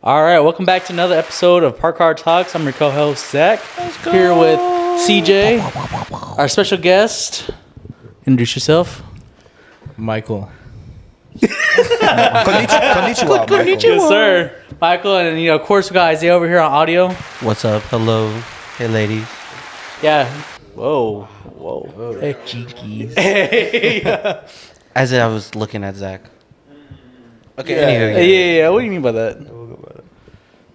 All right, welcome back to another episode of Park Car Talks. I'm your co-host Zach, here with CJ, our special guest. Introduce yourself. Michael. Konnichiwa, Michael. Yes, sir. Michael, and of course, we got Isaiah over here on audio. What's up? Hello. Hey, ladies. Yeah. Whoa. Hey. Cheekies. Hey. As I was looking at Zach. Okay, Yeah. What do you mean by that?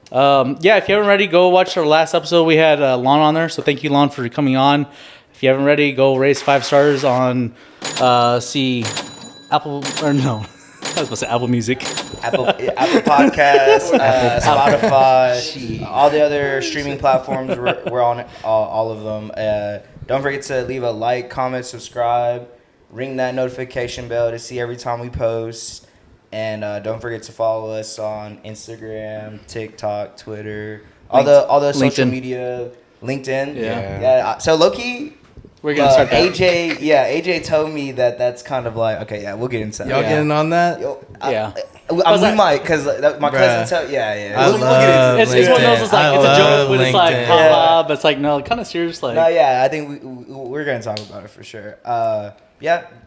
If you haven't already, go watch our last episode. We had Lon on there, so thank you, Lon, for coming on. If you haven't already, go raise 5 stars on Apple, or no, I was supposed to say Apple Music. Apple Podcasts, Spotify, all the other streaming platforms. We're on all of them. Don't forget to leave a like, comment, subscribe, ring that notification bell to see every time we post. And don't forget to follow us on Instagram, TikTok, Twitter, all the social media, LinkedIn. Yeah. So Loki, we're gonna start that. AJ told me that's kind of like we'll get into that. Y'all getting on that? We might because my cousin told. We'll get into it. It's one of those. It's like it's a joke, but it's like haha. But it's like no, kind of serious. Like I think we're gonna talk about it for sure.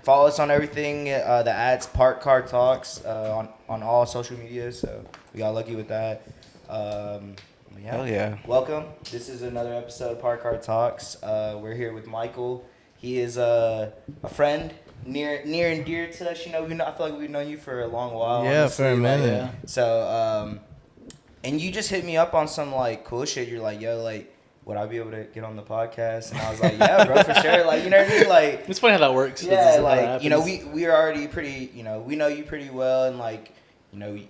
Follow us on everything. The ads Park Car Talks on all social media. So we got lucky with that. Hell yeah. Welcome. This is another episode of Park Car Talks. We're here with Michael. He is a friend, near and dear to us. I feel like we've known you for a long while. Yeah, honestly. for a minute. Like, so, and you just hit me up on some like cool shit. You're like, yo, like, would I be able to get on the podcast? And I was like, yeah, bro, for sure. Like, you know what I mean? Like, it's funny how that works. Yeah, like, we are already pretty, we know you pretty well, and like, you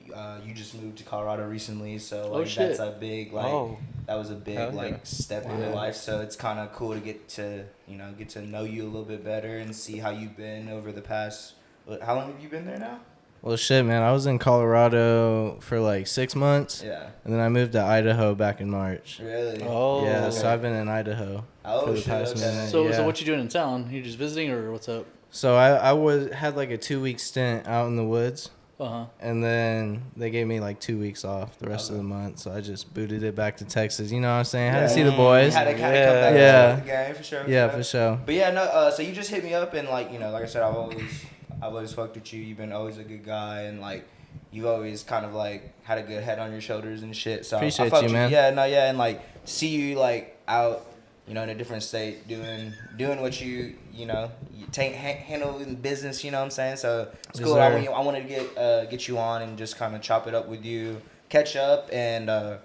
just moved to Colorado recently, so like that's a big that was a big step in your life. So it's kind of cool to get to know you a little bit better and see how you've been over the past. How long have you been there now? Well, shit, man. I was in Colorado for like 6 months. Yeah. And then I moved to Idaho back in March. Really? Oh. Yeah, so I've been in Idaho for the past minute. So what you doing in town? You just visiting or what's up? So I had like a 2-week stint out in the woods. Uh-huh. And then they gave me like 2 weeks off the rest of the month. So I just booted it back to Texas. You know what I'm saying? Had to see the boys. Had to come back to the game for sure. For sure. But yeah, no. So you just hit me up and like like I said, I've always fucked with you. You've been always a good guy, and like you've always kind of like had a good head on your shoulders and shit. So appreciate I you, man. And like see you like out, in a different state, doing what you handle in business. You know what I'm saying? So it's cool. I wanted to get you on and just kind of chop it up with you, catch up, and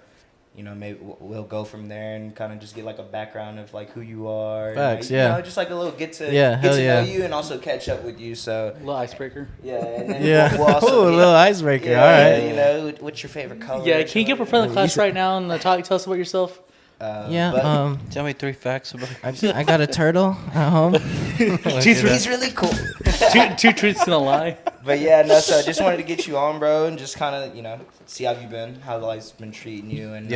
maybe we'll go from there and kind of just get like a background of like who you are. Facts, and, just like a little get to know you and also catch up with you. So a little icebreaker. Yeah, and then we'll also a little icebreaker. All right. What's your favorite color? Yeah, can you get up in front of the class right now and tell us about yourself? Tell me 3 facts about you. I got a turtle at home. He's really cool. two truths and a lie. But yeah, no. So I just wanted to get you on, bro, and just kind of see how you've been, how life's been treating you, and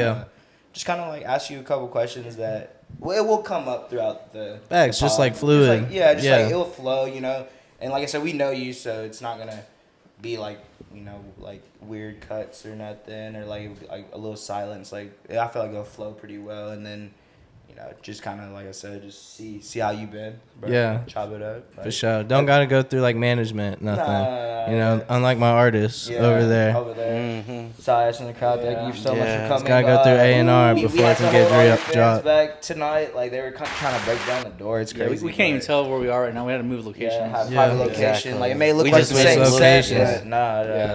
just kind of like ask you a couple questions that it will come up throughout the. Facts, just like fluid. Like it will flow, And like I said, we know you, so it's not gonna be like like weird cuts or nothing, or like a little silence. Like I feel like it'll flow pretty well, and then just kind of like I said, just see how you been, bro. Yeah, chop it up for sure. Don't gotta go through like management, nothing. Unlike my artists over there. Mm-hmm. Sorry, in the crowd. Thank you so much for coming. Gotta go through A&R before it can get dropped. Back tonight, like they were trying to break down the door. It's crazy. We can't even tell where we are right now. We had to move location. Private location. Exactly. Like it may look like the same location.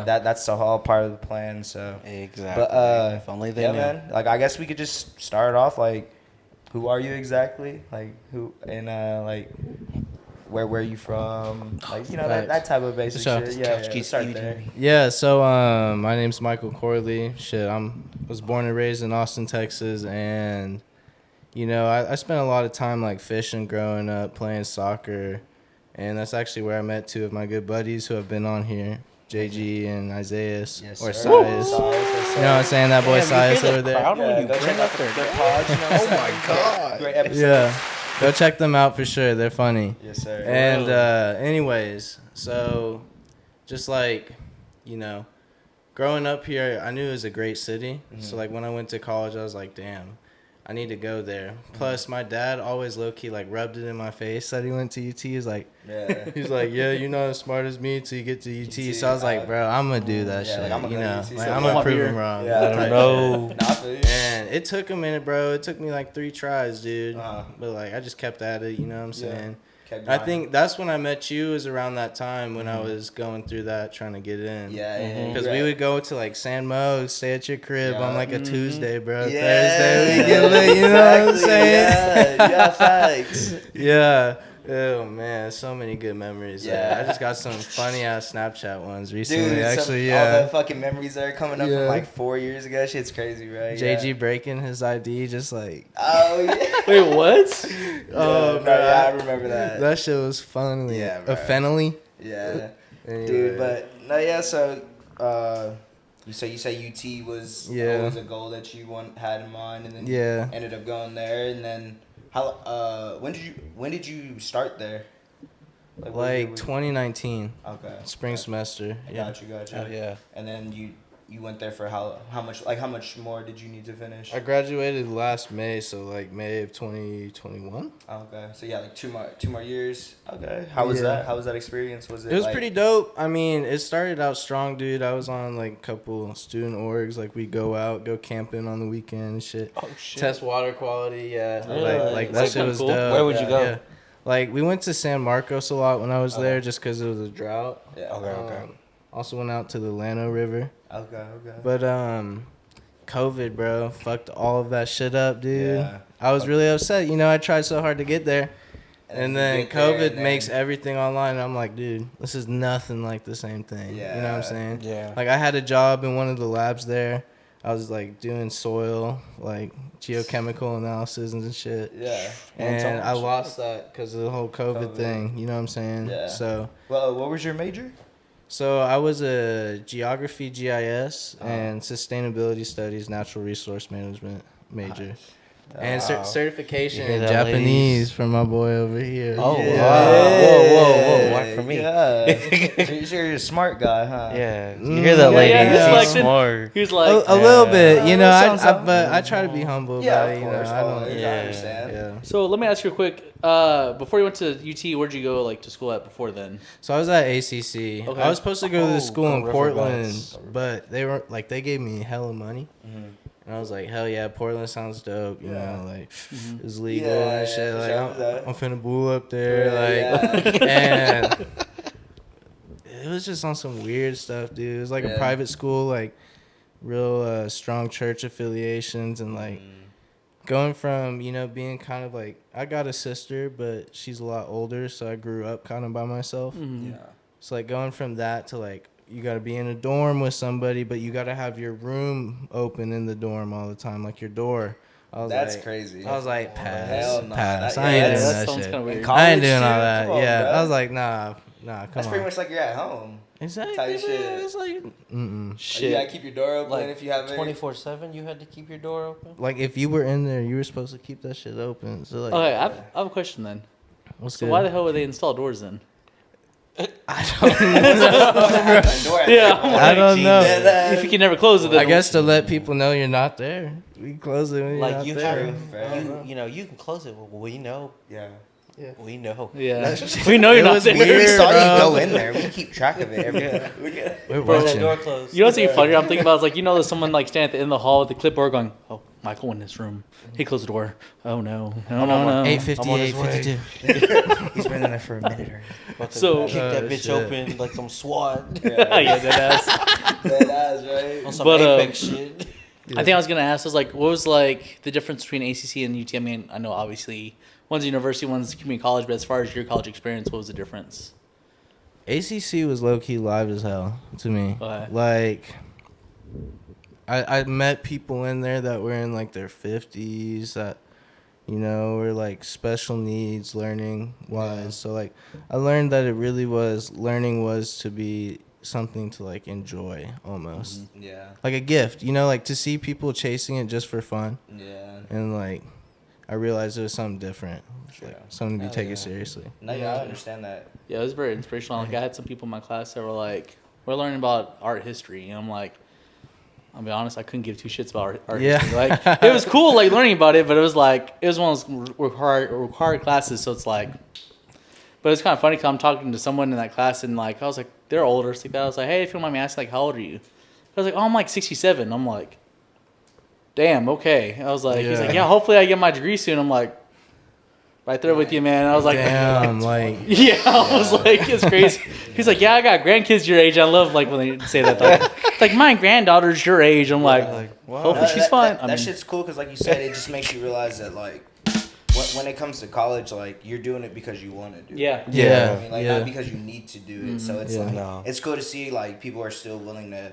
That's the whole part of the plan. So exactly. But if only they knew. Man. Like I guess we could just start off like. Who are you exactly? Like who and like where are you from? Like that type of basic shit. Yeah, start there. Yeah, so my name's Michael Corley. Was born and raised in Austin, Texas, and I spent a lot of time like fishing growing up, playing soccer, and that's actually where I met 2 of my good buddies who have been on here. JG and Isaiah, or Sias. You know what I'm saying? That boy Sias over there. Go check out their pods. Oh my God. Great episode. Yeah. Go check them out for sure. They're funny. Yes, sir. And anyways, so just like, growing up here, I knew it was a great city. So like when I went to college, I was like, damn, I need to go there. Plus, my dad always low key like rubbed it in my face that he went to UT. He's like, yeah, you're not as smart as me till you get to UT. So I was like, bro, I'm gonna do that shit. like, I'm gonna go to UT, so I'm yeah. gonna prove him wrong. Yeah, I don't know. Nah, I feel you. And it took a minute, bro. It took me like 3 tries, dude. But like I just kept at it. You know what I'm saying? Kept I grinding. think that's when I met you. Was around that time when I was going through that, trying to get in. Yeah. Because we would go to like San Mo, stay at your crib on like a Tuesday, bro. Yeah. Thursday we get lit. You know what I'm saying? Yeah, facts. Yeah. Oh man, so many good memories. Yeah. I just got some funny ass Snapchat ones recently. Dude, Actually, all the yeah. fucking memories that are coming up from like 4 years ago. Shit's crazy, right? JG breaking his ID, just like. Oh yeah. Wait, what? Oh, no, yeah, I remember that. That shit was funny. Yeah, bro. Fennelly. Yeah. Anyway. Dude, but no, yeah. So, you say UT was always a goal that you had in mind, and then ended up going there, and then how? When did you start there? Like 2019. Okay. Spring semester. Gotcha. Oh, yeah. And then you went there for how much more did you need to finish? I graduated last May, so like May of 2021. Okay. So yeah, like two more years. Okay. How was that? How was that experience? Was it? It was pretty dope. I mean, it started out strong, dude. I was on like a couple student orgs. Like we go camping on the weekend and shit. Oh shit. Test water quality. Yeah. Really? Like that That's shit was cool. dope. Where would you go? Yeah. Like we went to San Marcos a lot when I was there, just because it was a drought. Yeah. Okay. Also went out to the Llano River. Okay. But COVID, bro, fucked all of that shit up, dude. Yeah. I was really upset. You know, I tried so hard to get there. And then you get there, COVID and then- makes everything online. And I'm like, dude, this is nothing like the same thing. Yeah. You know what I'm saying? Yeah. Like, I had a job in one of the labs there. I was, like, doing soil, like, geochemical analysis and shit. Yeah. And I lost that because of the whole COVID thing. You know what I'm saying? Yeah. So... Well, what was your major? So I was a geography, GIS, and sustainability studies, natural resource management major. And certification You hear in that, Japanese ladies? from my boy over here. Oh, Yeah. wow. Whoa. Why for me? Yeah. You're a smart guy, huh? Yeah. You hear that, lady? yeah, He's smart. He was like, A little bit, you know. But I try to be humble Yeah, about of it. You know, course. I don't. I understand. Yeah. so let me ask you a quick. Before you went to UT, where'd you go like to school at before then? So I was at ACC. Okay. I was supposed to go to the school in River Portland, Bus. but they gave me hella money. And I was like, hell yeah, Portland sounds dope. You know, like it's legal and shit. Like I'm finna boo up there. And it was just on some weird stuff, dude. It was like a private school, like real strong church affiliations, and like going from being kind of like, I got a sister, but she's a lot older, so I grew up kind of by myself. Yeah. So like going from that to like, you got to be in a dorm with somebody, but you got to have your room open in the dorm all the time, like your door. That's crazy. I was like, Hell pass. nah. I ain't doing that that sounds shit. kinda weird. I ain't doing all College, that. too? Come on, Yeah, bro. I was like, nah, come That's on. pretty much like you're at home. Exactly. type shit. Man. It's like, You gotta keep your door open Like if you have 24/7, you had to keep your door open. like if you were in there, you were supposed to keep that shit open. So like, Okay, I have a question then. what's So good? why the hell would they install doors then? I don't know. Yeah, I don't know. if you can never close it, then I guess to let people know you're not there. We close it when you're Like not you there. have, you know, you can close it. We know. Yeah. We know. Yeah, we know you're It not was there. weird. We saw you bro. go in there. We keep track of it. We're Bro, that watching. door closed. You know what's even funnier? I'm thinking about is like there's someone like standing at the end of the hall with the clipboard going, "Oh, Michael in this room. He closed the door. Oh no, no." 8:50, 8:52. He's been in there for a minute already. About to So- kick that bitch shit. open like some SWAT Yeah, that ass. That ass, right? on some But, Apex shit. I think I was gonna ask. I was like, what was like the difference between ACC and UT? I mean, I know obviously one's a university, one's a community college, but as far as your college experience, what was the difference? ACC was low key live as hell to me. Okay. Like, I met people in there that were in like their 50s that, were like special needs learning wise. So like, I learned that it really was learning was to be something to like enjoy almost, Yeah. like a gift. Like to see people chasing it just for fun, Yeah. and like, I realized it was something different, like something to be taken seriously. No, yeah, I understand that. Yeah, it was very inspirational. Like I had some people in my class that were like, "We're learning about art history," and I'm like, I'll be honest, I couldn't give two shits about art Yeah. history. Like, it was cool, like, learning about it, but it was one of those required classes, so it's like... But it's kind of funny because I'm talking to someone in that class, and, like, I was like, they're older, stuff like that. I was like, hey, if you don't mind me asking, like, how old are you? I was like, oh, I'm, like, 67. I'm like, damn, okay. I was like, he's like, yeah, hopefully I get my degree soon. I'm like, right there with you, man. I was like, damn, like, yeah, I was like, it's crazy. He's like, yeah, I got grandkids your age. I love, like, when they say that. It's like, my granddaughter's your age. I'm like, wow. hopefully she's fine. That shit's cool because, like you said, it just makes you realize that, like, when it comes to college, like, you're doing it because you want to do it. Yeah. You know what Yeah. I mean? Like, not because you need to do it. So it's it's cool to see, like, people are still willing to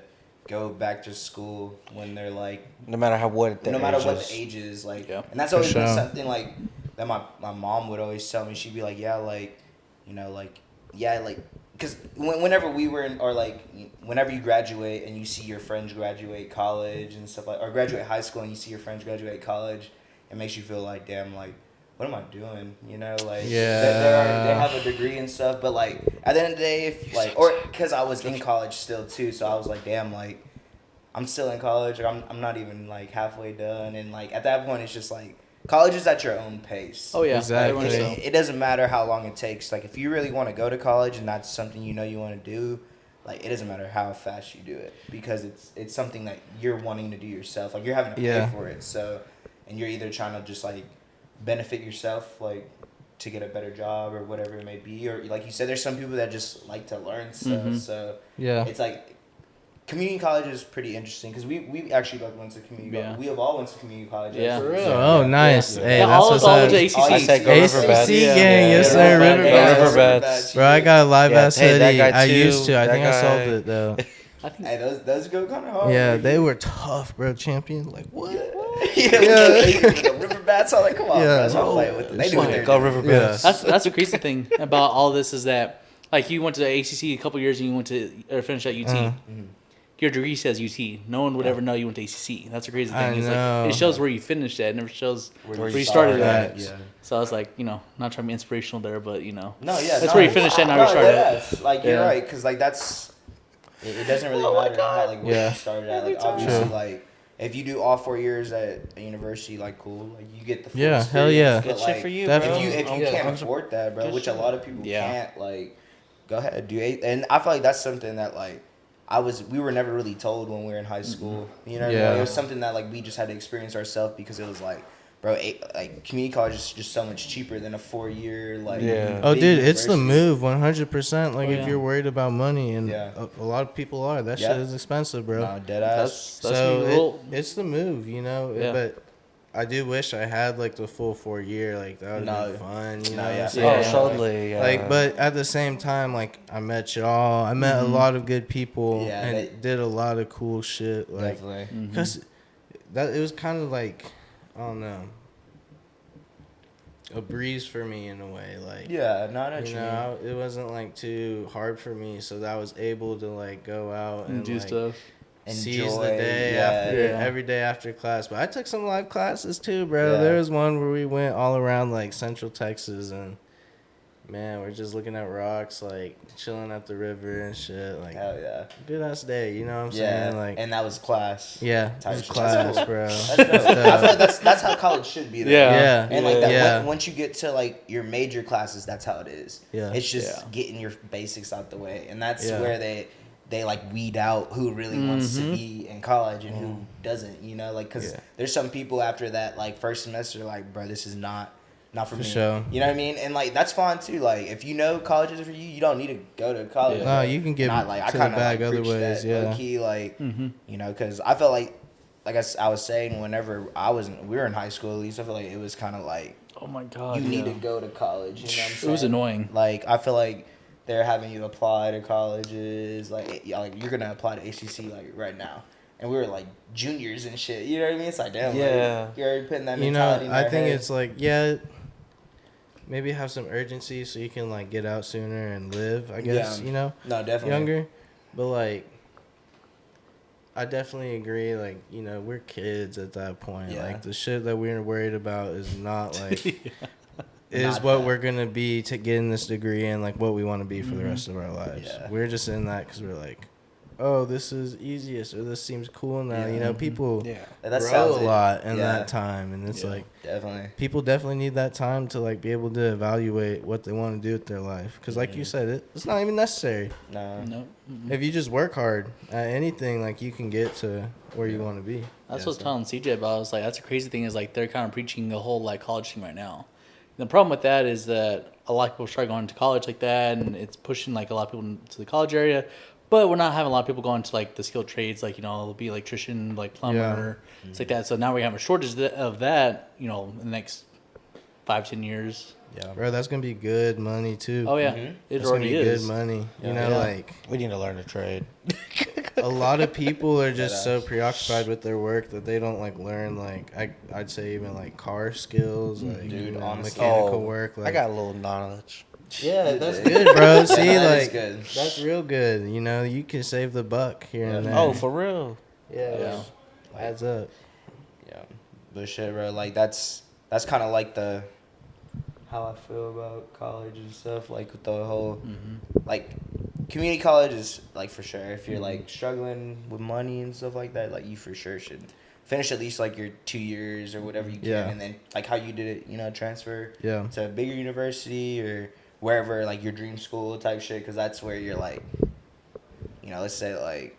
go back to school when they're, like, No matter what the age is. Like, and that's always been something, like, that my mom would always tell me. She'd be like, yeah, like, you know, like, yeah, like, because whenever we were in, or, like, whenever you graduate and you see your friends graduate college and stuff like, or graduate high school and you see your friends graduate college, it makes you feel like, damn, like, what am I doing? You know, like, they have a degree and stuff, but, like, at the end of the day, if, like, or because I was in college still too, so I was like, damn, like, I'm still in college, or I'm not even, like, halfway done, and, like, at that point, it's just like, college is at your own pace. Oh, yeah. Exactly. Like, It doesn't matter how long it takes. Like, if you really want to go to college and that's something you know you want to do, like, it doesn't matter how fast you do it, because it's something that you're wanting to do yourself. Like, you're having to pay for it, so, and you're either trying to just, like, benefit yourself, like, to get a better job or whatever it may be, or, like you said, there's some people that just like to learn stuff, so it's like, community college is pretty interesting because we actually both went to community college. We have all went to community college. Yeah. So, For real? Oh, nice. Yeah. Hey, Yeah, that's all what's of up. the ACC. I said go ACC Riverbats. gang, yes sir, Riverbats. Riverbats. Bro, I got a live ass hey, that hoodie. guy I too, used to. I that think I guy. sold it though. Hey, those go kind of hard. Yeah, they were tough, bro. Champion, like what? The Riverbats. I'm like, come on, Yeah. bro. Stop playing with them. They do what they're Go doing. Riverbats. That's the crazy thing about all this is that, like, you went to the ACC a couple years and you went to or finished at UT. Your degree says UT. No one would ever know you went to ACC. That's the crazy thing. I It's know. like, it shows where you finished at. It never shows Where you started at. Yeah. So I was like, you know, not trying to be inspirational there, but, you know. No, yeah. That's where you finished at, now you started at. Like, you're right, because, like, that's... It doesn't really matter how, like, where you started at. Like, obviously, like, if you do all 4 years at a university, like, cool. Like, you get the full Yeah, hell experience, yeah. but, Good shit like, for you, definitely. If you can't afford that, bro, which a lot of people can't, like, go ahead, do it. And I feel like that's something that, like, we were never really told when we were in high school. You know what I mean? Like, it was something that, like, we just had to experience ourselves because it was like, bro, like, community college is just so much cheaper than a 4-year, like, Oh, big dude, it's the university. move, 100%. Like, Oh, if yeah. you're worried about money, and Yeah. a lot of people are, that shit is expensive, bro. No, dead ass. That's So it's the move, you know. Yeah. But I do wish I had like the full 4 year. Like that would No. be fun, you No, know. yeah. So, Oh, totally. Yeah. Like, but at the same time, like I met y'all. I met a lot of good people, Yeah, and did a lot of cool shit. Like, Definitely. because that it was kind of like, I don't know, a breeze for me in a way. Like, Yeah, not at you know, it wasn't like too hard for me, so that I was able to like go out and do like, stuff. seize the Enjoy, day yeah, after yeah. every day after class. But I took some live classes too, bro. Yeah. There was one where we went all around like Central Texas, and man, we're just looking at rocks, like chilling at the river and shit. Like, Hell yeah. good ass day, you know what I'm Yeah, saying? Like, and that was class. yeah, Type it was shit. class, That's cool. bro. That's dope. I feel like that's how college should be. Though. Yeah. Yeah, And like that, yeah. once you get to like your major classes, that's how it is. Yeah. It's just Yeah. getting your basics out the way, and that's Yeah. where they like weed out who really wants to be in college and who doesn't. You know, like because Yeah. there's some people after that like first semester like, bro, this is not for me. sure. You know what I mean? And like that's fine too. Like if you know college is for you, you don't need to go to college. Yeah. No, you can get Not like I to the kind of bag like other preach ways, that yeah. low key, like you know, because I felt like I was saying, whenever we were in high school, at least I feel like it was kind of like Oh my god. you need yeah. to go to college. You know what I'm It saying? was annoying. Like I feel like they're having you apply to colleges, like you're gonna apply to ACC like right now. And we were like juniors and shit. You know what I mean? It's like damn. Yeah. Like, you're already putting that You know, mentality. in I their think head. it's like, yeah, maybe have some urgency so you can like get out sooner and live, I guess, Yeah. you know, no, definitely younger. But like, I definitely agree. Like, you know, we're kids at that point. Yeah. Like, the shit that we're worried about is not like, is Not what that. we're going to be to getting this degree and like what we want to be for the rest of our lives. Yeah. We're just in that because we're like, oh, this is easiest or this seems cool now. You know, people That grow sounds a lot in that time, and it's like definitely. people definitely need that time to like be able to evaluate what they want to do with their life. Because like you said, it's not even necessary. No. If you just work hard at anything, like you can get to where you want to be. That's what I was telling CJ about. I was like, that's the crazy thing is like they're kind of preaching the whole like college thing right now. And the problem with that is that a lot of people start going to college like that, and it's pushing like a lot of people into the college area. But we're not having a lot of people going to like the skilled trades, like, you know, it'll be electrician, like plumber, it's like that. So now we have a shortage of that, you know, in the next 5-10 years. Yeah. Bro, that's gonna be good money too. Oh yeah, Mhm. it That's gonna already be is. good money. You know, Yeah. like We need to learn a trade. a lot of people are just Deadass. so preoccupied with their work that they don't like learn like I'd say even like car skills, like Dude, you know, honestly. mechanical work. Like I got a little knowledge. Yeah, that's good, bro. See, that is like good. that's real good. You know, you can save the buck here and there. Oh, for real? yeah, adds up. Yeah, but shit, bro. Like that's kind of like the how I feel about college and stuff. Like with the whole like community college is like for sure. If you're like struggling with money and stuff like that, like you for sure should finish at least like your 2 years or whatever you can, Yeah. and then like how you did it, you know, transfer Yeah. to a bigger university or wherever like your dream school type shit, because that's where you're like, you know, let's say like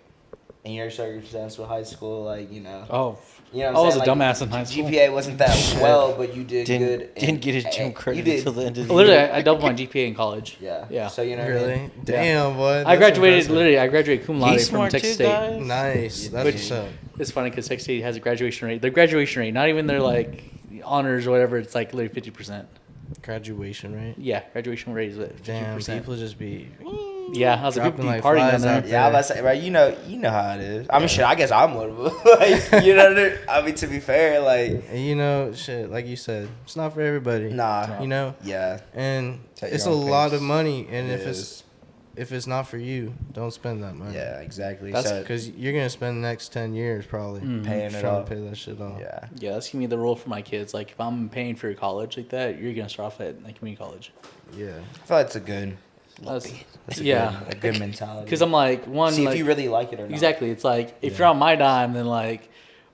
in your circumstance with high school, like you know. Oh, You know I what I'm was a saying? dumbass in high school. GPA wasn't that well, but you did good. Didn't get his gym and credit you did. until the end of the literally, year. I doubled my GPA in college. Yeah. Yeah. So you know what I mean? Really? Damn, boy. I that's graduated impressive. literally. I graduated cum laude He's from smart Texas too, State. guys. Nice. That's Which- what's up. It's funny because Texas State has a graduation rate. Their graduation rate, not even their like honors or whatever. It's like literally 50%. Graduation rate. Yeah, graduation rate is what 50%. Damn, people just be Yeah, I was like, Dropping people be like partying down flies there. out Yeah, I was about to say, right? You know how it is. I mean, shit. I guess I'm one of them. Like, you know what I mean? I mean, to be fair, like, and you know, shit, like you said, it's not for everybody. nah. You know? Yeah. And Take it's a your own lot pace. of money, and It if it's not for you, don't spend that money. Yeah, exactly. That's so, Because you're gonna spend the next 10 years probably paying it trying off. to pay that shit off. Yeah. Yeah, that's gonna be the rule for my kids. Like, if I'm paying for your college like that, you're gonna start off at like community college. Yeah. I feel like it's a good. That's, That's a yeah, Good, a good mentality. because I'm like one. See like, if you really like it or not. exactly. It's like if Yeah. you're on my dime, then like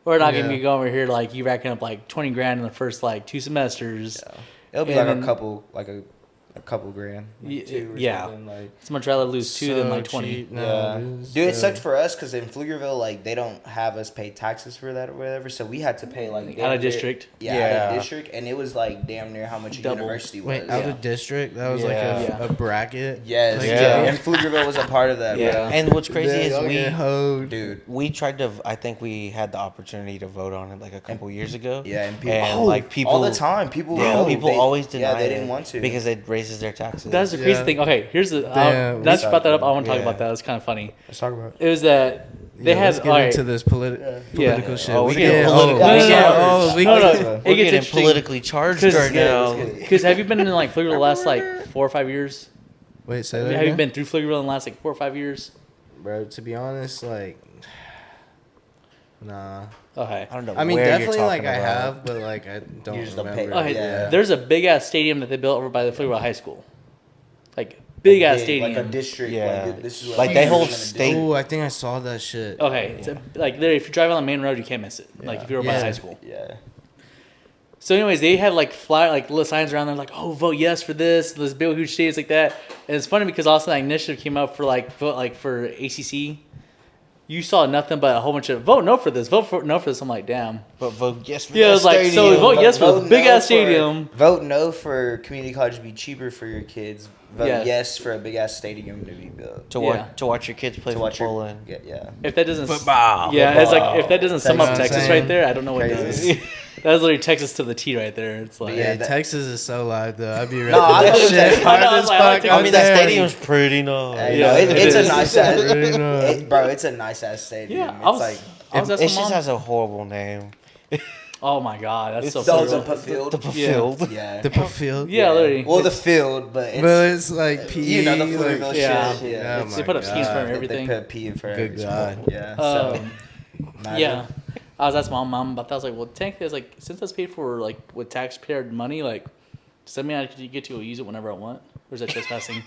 we're not gonna Yeah. be going over here like you racking up like 20 grand in the first like 2 semesters. Yeah. It'll be And like then- a couple grand. Like two or Yeah. something, like. It's much rather lose 2 than So like 20. cheap Yeah, nowadays, dude, it bro. sucked for us because in Pflugerville, like they don't have us pay taxes for that or whatever, so we had to pay like Out damn of near- district. Yeah, out Yeah. of district, and it was like damn near how much a Double. university was. Wait, out Yeah. of district? That was Yeah. like Yeah. a bracket? Yes, Like, Yeah. and Pflugerville was a part of that. Yeah. bro. And what's crazy Yeah, is y'all we get hoed. Dude. we tried to. I think we had the opportunity to vote on it like a couple years ago. Yeah, and people, And, like, people- all the time, people, Yeah, vote. people They- always deny Yeah, they it didn't want to because it raises their taxes. That's the crazy Yeah. thing. Okay, here's the. Damn, that's we brought that up. I suck. want to talk Yeah. about that. It's kind of funny. Let's talk about it. It was that they Yeah, had. let's get all right, into this political Yeah. shit. Oh, we We get get political. No, no, no. we No, no. get- It We're gets getting interesting. politically charged 'Cause- right Yeah, now. let's get it. Because have you been in like Pflugerville the last like 4 or 5 years? Wait, say Have that you again? been through Pflugerville in the last like 4 or 5 years? Bro, to be honest, like, nah. Okay. I don't know. I mean, where you're definitely, like, talking I about. have, but, like, I don't You just don't remember. pay- Okay. Yeah. There's a big ass stadium that they built over by the Pflugerville High School. Like big ass Like stadium. a district. Yeah. Like, this is what Like, I'm they doing hold in a state- district. Oh, I think I saw that shit. Okay, it's like literally, if you drive on the main road, you can't miss it. Like if you're over by Yeah. the high school. Yeah. So, anyways, they had like like little signs around there, like, "Oh, vote yes for this." This big huge stadiums like that. And it's funny because also that initiative came out for like vote like for ACC. You saw nothing but a whole bunch of vote no for this, vote for no for this. I'm like, damn. But vote yes for Yeah, that it was like, so stadium. vote yes for the Vote big no ass for- stadium. Vote no for community college to be cheaper for your kids. Vote Yeah. yes for a big ass stadium to be built. to Yeah. watch to watch your kids play To watch football your and yeah. If that doesn't, Football. yeah, it's like Football. if that doesn't sum up Texas. Texas Saying. right there, I don't know what Crazy. does. That's literally Texas to the T right there. It's like, Yeah, Yeah, that- Texas is so live, though. I'd be ready No, I that love shit. Texas. Hard I know, as I like fuck Texas. I up mean, that there. stadium's pretty nice. Hey, Yeah, no, it it's a is. nice ass. Pretty nice. Bro, it's a nice ass stadium. yeah, It's I was, like I was It asking just mom. has a horrible name. Oh my god, that's so so funny. the field. The field. Yeah. The field. Yeah, literally. Well, the field, but it's, But it's like PE. you know the like, Pflugerville yeah. shit. Yeah. Oh It's- my they put up schemes God. for They everything. put P in for Good every God. sport. Yeah. So, imagine. Yeah, I was asking my mom about that. I was like, well, technically, I was like, since that's paid for like with taxpayer money, like, does that mean I get to use it whenever I want, or is that trespassing?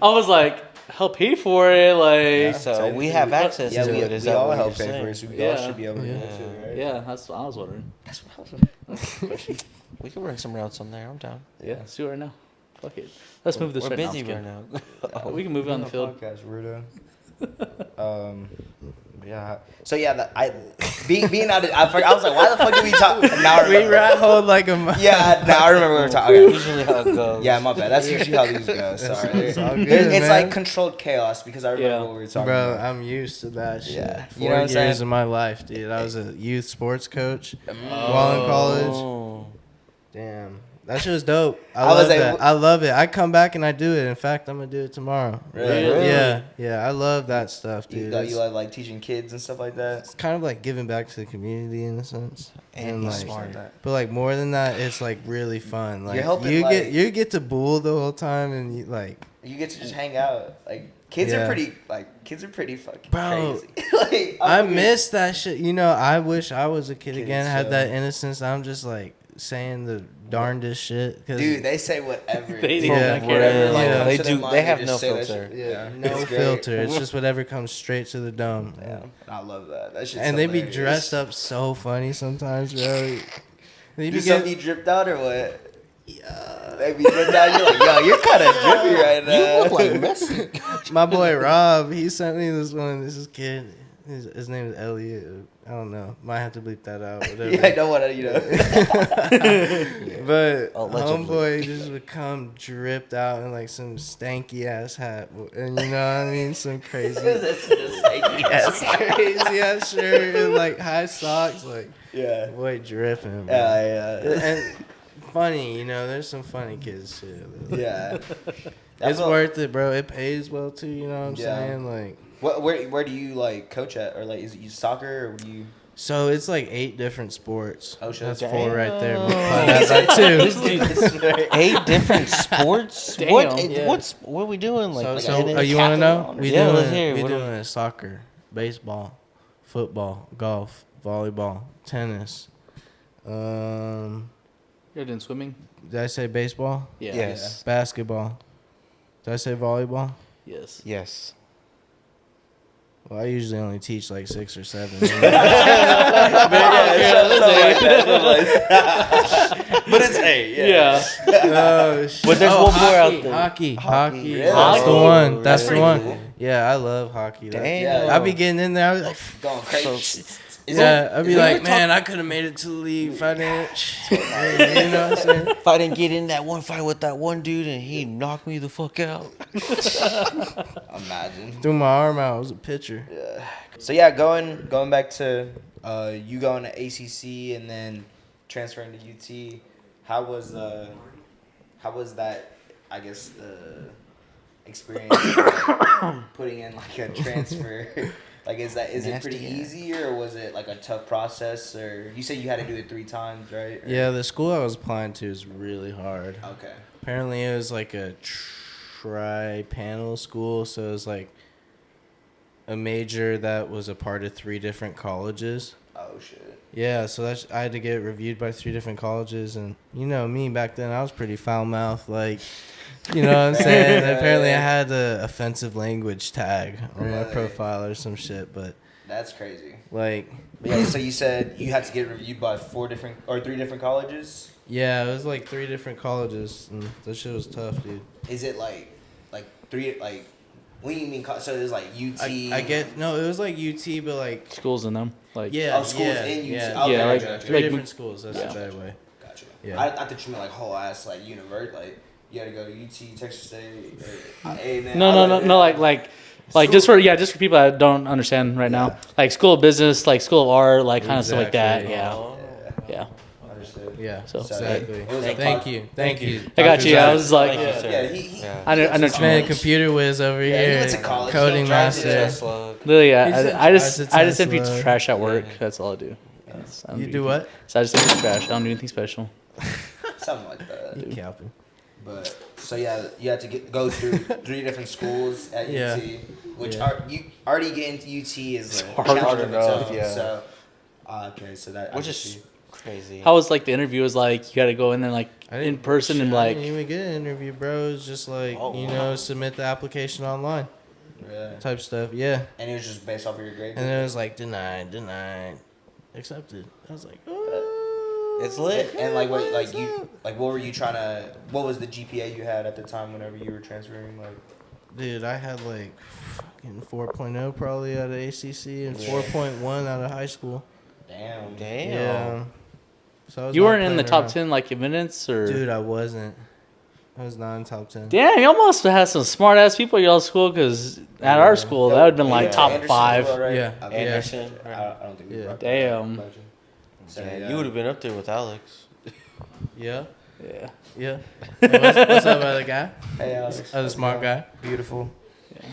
I was like, help pay for it. Like, So we have access Yeah, to we, it. Is we that all what help you're pay for saying? it, so we Yeah. all should be able to do it too, right? yeah, that's what I was wondering. That's what I was We can run some routes on there. I'm down. Yeah, let's do it right now. Fuck it. Let's move this We're right busy now. right now. We can move it on the field. Podcast, weirdo. Yeah. So yeah, being out. I was like, why the fuck did we talk? Now I We remember. rat hold like a. Yeah, now I remember we were talking. Okay. Usually how it goes. Yeah, my bad. That's usually how these go. Sorry. It's all good, It's man. like controlled chaos because I remember Yeah. what we were talking Bro, about. I'm used to that shit. Yeah. 4 You know what I'm years saying? of my life, dude. I was a youth sports coach while in college. Oh. Damn. That shit was dope. I I was love like, that. I love it. I come back and I do it. In fact, I'm going to do it tomorrow. Really? Yeah. Yeah. I love that stuff, dude. You It's- like teaching kids and stuff like that. it's kind of like giving back to the community in a sense. And like, he's smart. but like more than that, it's like really fun. Like You're helping, you like- you get to bull the whole time and you like You get to just hang out. Like kids Yeah. are pretty fucking Bro, crazy. like I miss that shit. You know, I wish I was a kid Kids, again, had yeah. that innocence. I'm just like saying the darndest shit. Cause Dude, they say whatever. They do not care. Whatever, like, Yeah. comes They to their do- mind, they have just no say that filter. shit. yeah, It's no great. filter. It's just whatever comes straight to the dome. Yeah, I love that. That shit's And they be hilarious. dressed up so funny sometimes, bro. They Do be some getting, be dripped out or what? Yeah. They be dripped out. You're like, yo, you're kind of drippy right now. You look like Messi. my boy Rob, he sent me this one. This is kid. His name is Elliot. I don't know. Might have to bleep that out. Whatever. Yeah, I don't want to, But Allegedly. homeboy just would come dripped out in like some stanky ass hat, and you know what I mean, some crazy, crazy ass shirt and like high socks, like Yeah. boy dripping. Bro. Yeah. And funny, you know, there's some funny kids shit. Yeah. It's worth it, bro. It pays well too. You know what I'm Yeah. saying? Like, Where do you like coach at, or like is it you soccer or do you? so it's like 8 different sports. Oh, shit. That's 4 right there. Damn. But that's like 2. 8 different sports. Damn. What? Yeah. What are we doing? Like, So, tennis? you want to know? We Yeah, doing, let's hear it. we What do doing soccer, baseball, football, golf, volleyball, tennis. You're doing swimming? Did I say baseball? Yeah. Yes. Basketball. Did I say volleyball? Yes. Yes. Well, I usually only teach like 6 or 7. But it's 8. Yeah. Oh shit! But there's one more out there. Hockey. Really? That's the Oh, one. That's that's the pretty one. cool. Yeah, I love hockey. Damn. I be getting in there. I was like, Going crazy. yeah, I'd be is it- like, man, I could have made it to the league if I didn't. You know what I'm saying? If I didn't get in that one fight with that one dude and he knocked me the fuck out. Imagine. Threw my arm out. I was a pitcher. Yeah. So yeah, going back to you going to ACC and then transferring to UT. How was that? I guess the experience of putting in like a transfer. Like is it pretty Nasty, yeah. easy or was it like a tough process? Or you said you had to do it 3 times, right? Or- Yeah, the school I was applying to is really hard. Okay. Apparently, it was like a tri-panel school, so it was like a major that was a part of 3 different colleges. Oh shit. Yeah, so I had to get it reviewed by 3 different colleges, and you know me back then, I was pretty foul-mouthed, like, you know what I'm saying? Yeah, Apparently, yeah. I had a offensive language tag on my Really? profile or some shit, but That's crazy. like, But yeah, so you said you had to get reviewed by 3 different colleges. yeah, it was like 3 different colleges, and that shit was tough, dude. Is it like 3 like? What do you mean? So it was like UT. I get no, it was like UT, but like Schools in them. Like, yeah, Oh, schools yeah, in UT. yeah, Okay, Yeah, like- gotcha. 3 like- different schools. That's Yeah. a better way. Gotcha. Yeah. I thought you meant like whole ass like university. Like you had to go to UT, Texas State. Or, hey, man, No, like just for people that don't understand right now, like school of business, like school of art, like kind of stuff like that. Exactly. Yeah, yeah. Understood. Yeah, So- exactly. It was a Thank pod- you, thank you. I got Dr. you. I Zach. was like, Thank you, yeah. sir. Yeah, he Yeah. I know went to what you Man, mean. computer whiz over Yeah, he here. went to college. Coding He drives master. a Tesla. Literally, He I said just I send said people Tesla. trash at work. That's all I do. I don't You do what? So I just send people trash. I don't do anything special. Something like that. You capping. But so yeah, you had to go through 3 different schools at Yeah. UT, which Yeah. you already getting to UT is a hard challenge of its enough, own. yeah. So okay, so that Which I is see. crazy. How was like the interview? Was like you got to go in there like in person and I like didn't even get an interview, bro. It's just like Oh, you wow. know, submit the application online. Yeah. type stuff. Yeah. And it was just based off of your grades. And then it was like denied, accepted. I was like, oh, It's lit. And like what what were you trying to? What was the GPA you had at the time whenever you were transferring? Like, dude, I had like fucking 4.0 probably out of ACC and 4.1 out of high school. damn. Yeah. So I was You not weren't in the playing top around. 10 like in minutes or? Dude, I wasn't. I was not in top 10. Damn, y'all must have had some smart ass people at y'all's school because at our school that would have been like top Anderson, 5. right? Yeah. Okay. Anderson. I don't think we Yeah. rocked Damn. that. So, Yeah, you would have been up there with Alex. Yeah. Yeah. Yeah. What's up, other guy? Hey, Alex. Other smart guy. Beautiful.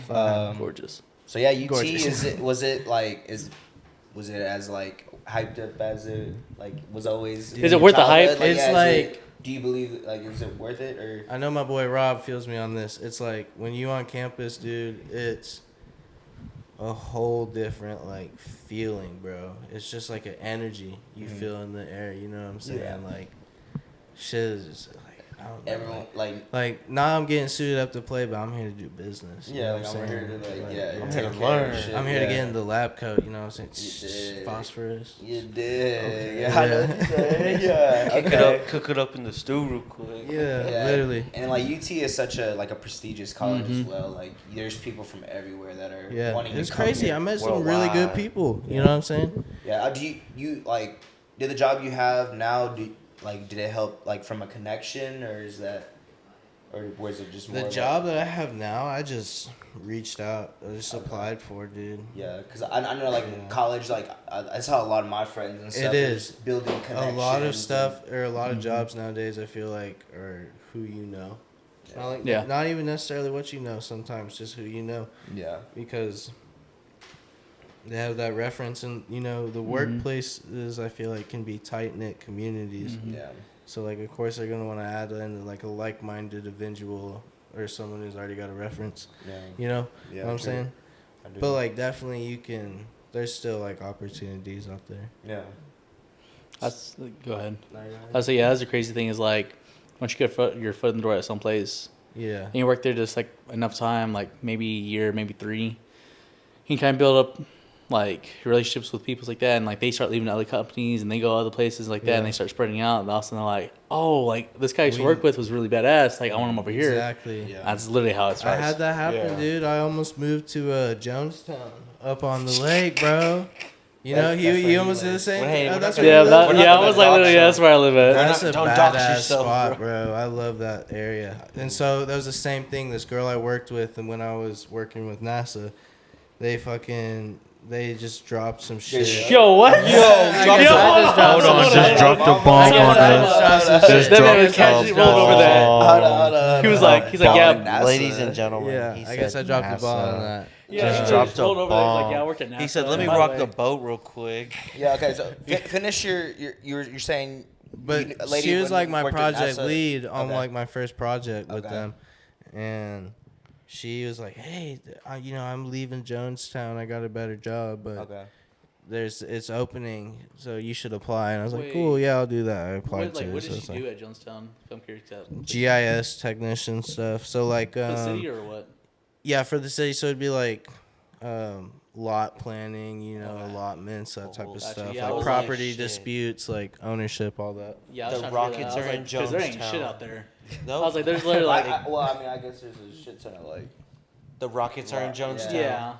Gorgeous. So yeah, UT Gorgeous. was it as like hyped up as it like was always? Is it worth the hype? Childhood? It's is like- it- do you believe like is it worth it or? I know my boy Rob feels me on this. It's like when you on campus, dude, it's a whole different like feeling, bro. It's just like an energy you feel in the air, you know what I'm saying? Yeah. Like shit is just like I don't know. Everyone Like now I'm getting suited up to play, but I'm here to do business. You yeah, know like what I'm I'm here saying? to like Like, yeah, I'm take here to care of learn. shit, I'm here to yeah. get in the lab coat, you know what I'm You saying? did. Phosphorus. You did. Okay. Yeah, I know what you're saying. Yeah. Cook it up in the stew real quick. Yeah, Yeah. literally. And like UT is such a like a prestigious college as well. Like there's people from everywhere that are Yeah, wanting to it's come crazy. here. I met some really good Worldwide. people. You know what I'm saying? Yeah. Do you like did the job you have now? Did it help like from a connection or is that or was it just more The like- job that I have now, I just reached out. I just applied for, dude. Yeah, because I know like in college, like I saw a lot of my friends and stuff. is. building A connections. lot of stuff or a lot of jobs nowadays, I feel like, are who you know. Not like, Yeah. not even necessarily what you know. Sometimes just who you know, Yeah. because they have that reference, and you know the workplaces. I feel like can be tight knit communities. Yeah. So like, of course, they're gonna want to add in like a like minded individual or someone who's already got a reference. Yeah. You know Yeah, what I'm true. saying? I do. But like, definitely you can. There's still like opportunities out there. Yeah. That's go ahead. I say yeah. That's the crazy thing is like once you get your foot in the door at some place Yeah. and you work there just like enough time, like maybe a year, maybe 3, you can kind of build up like relationships with people like that, and like they start leaving other companies and they go other places like that, Yeah. and they start spreading out, and all of a sudden they're like, oh, like this guy I used to work with was really badass. Like I want him over here. Exactly. Yeah. That's literally how it I starts. had that happen, Yeah. dude. I almost moved to Jonestown up on the lake, bro. You know, That's where he you almost did the live. same Well, hey, thing. we're That's not where Yeah, you gonna- live. we're not I gonna was like, dox literally, him. that's where I live at. That's a Don't dox badass yourself, spot, bro. I love that area. And so that was the same thing. This girl I worked with, and when I was working with NASA, they just dropped some shit. Yo, what? I guess I just dropped some shit. Just dropped a bomb I on guess us. I Just That man dropped was casually a rolled over that. bomb. He was like, yeah, Ladies and gentlemen, Yeah, he I guess I said dropped the NASA. ball on that. yeah. Just he dropped a rolled over there. He's like, bomb. yeah, I worked at NASA. He said, "Let me By the rock way. the boat real quick." Yeah. Okay. So finish you're saying. But a lady she was when like you my worked at project NASA- lead on Okay. like my first project with Okay. them, and she was like, "Hey, I'm leaving Jonestown. I got a better job, but Okay. it's opening, so you should apply." And I was like, Wait. "Cool, yeah, I'll do that." I applied What, to what it. did So she it's do like at Jonestown? If I'm curious about GIS technician stuff. So like, the city or what? yeah, for the city. So it'd be like, lot planning, Okay. allotments, that type of Gotcha. stuff, Yeah, I like was property like, shit. disputes, like ownership, all that. Yeah, I was The trying to figure Rockets that out. are I in was like, 'cause there ain't shit Jonestown. out there. No, I was like, there's literally like, I mean, I guess there's a shit ton of like. the Rockets are in Yeah. Jonestown. yeah,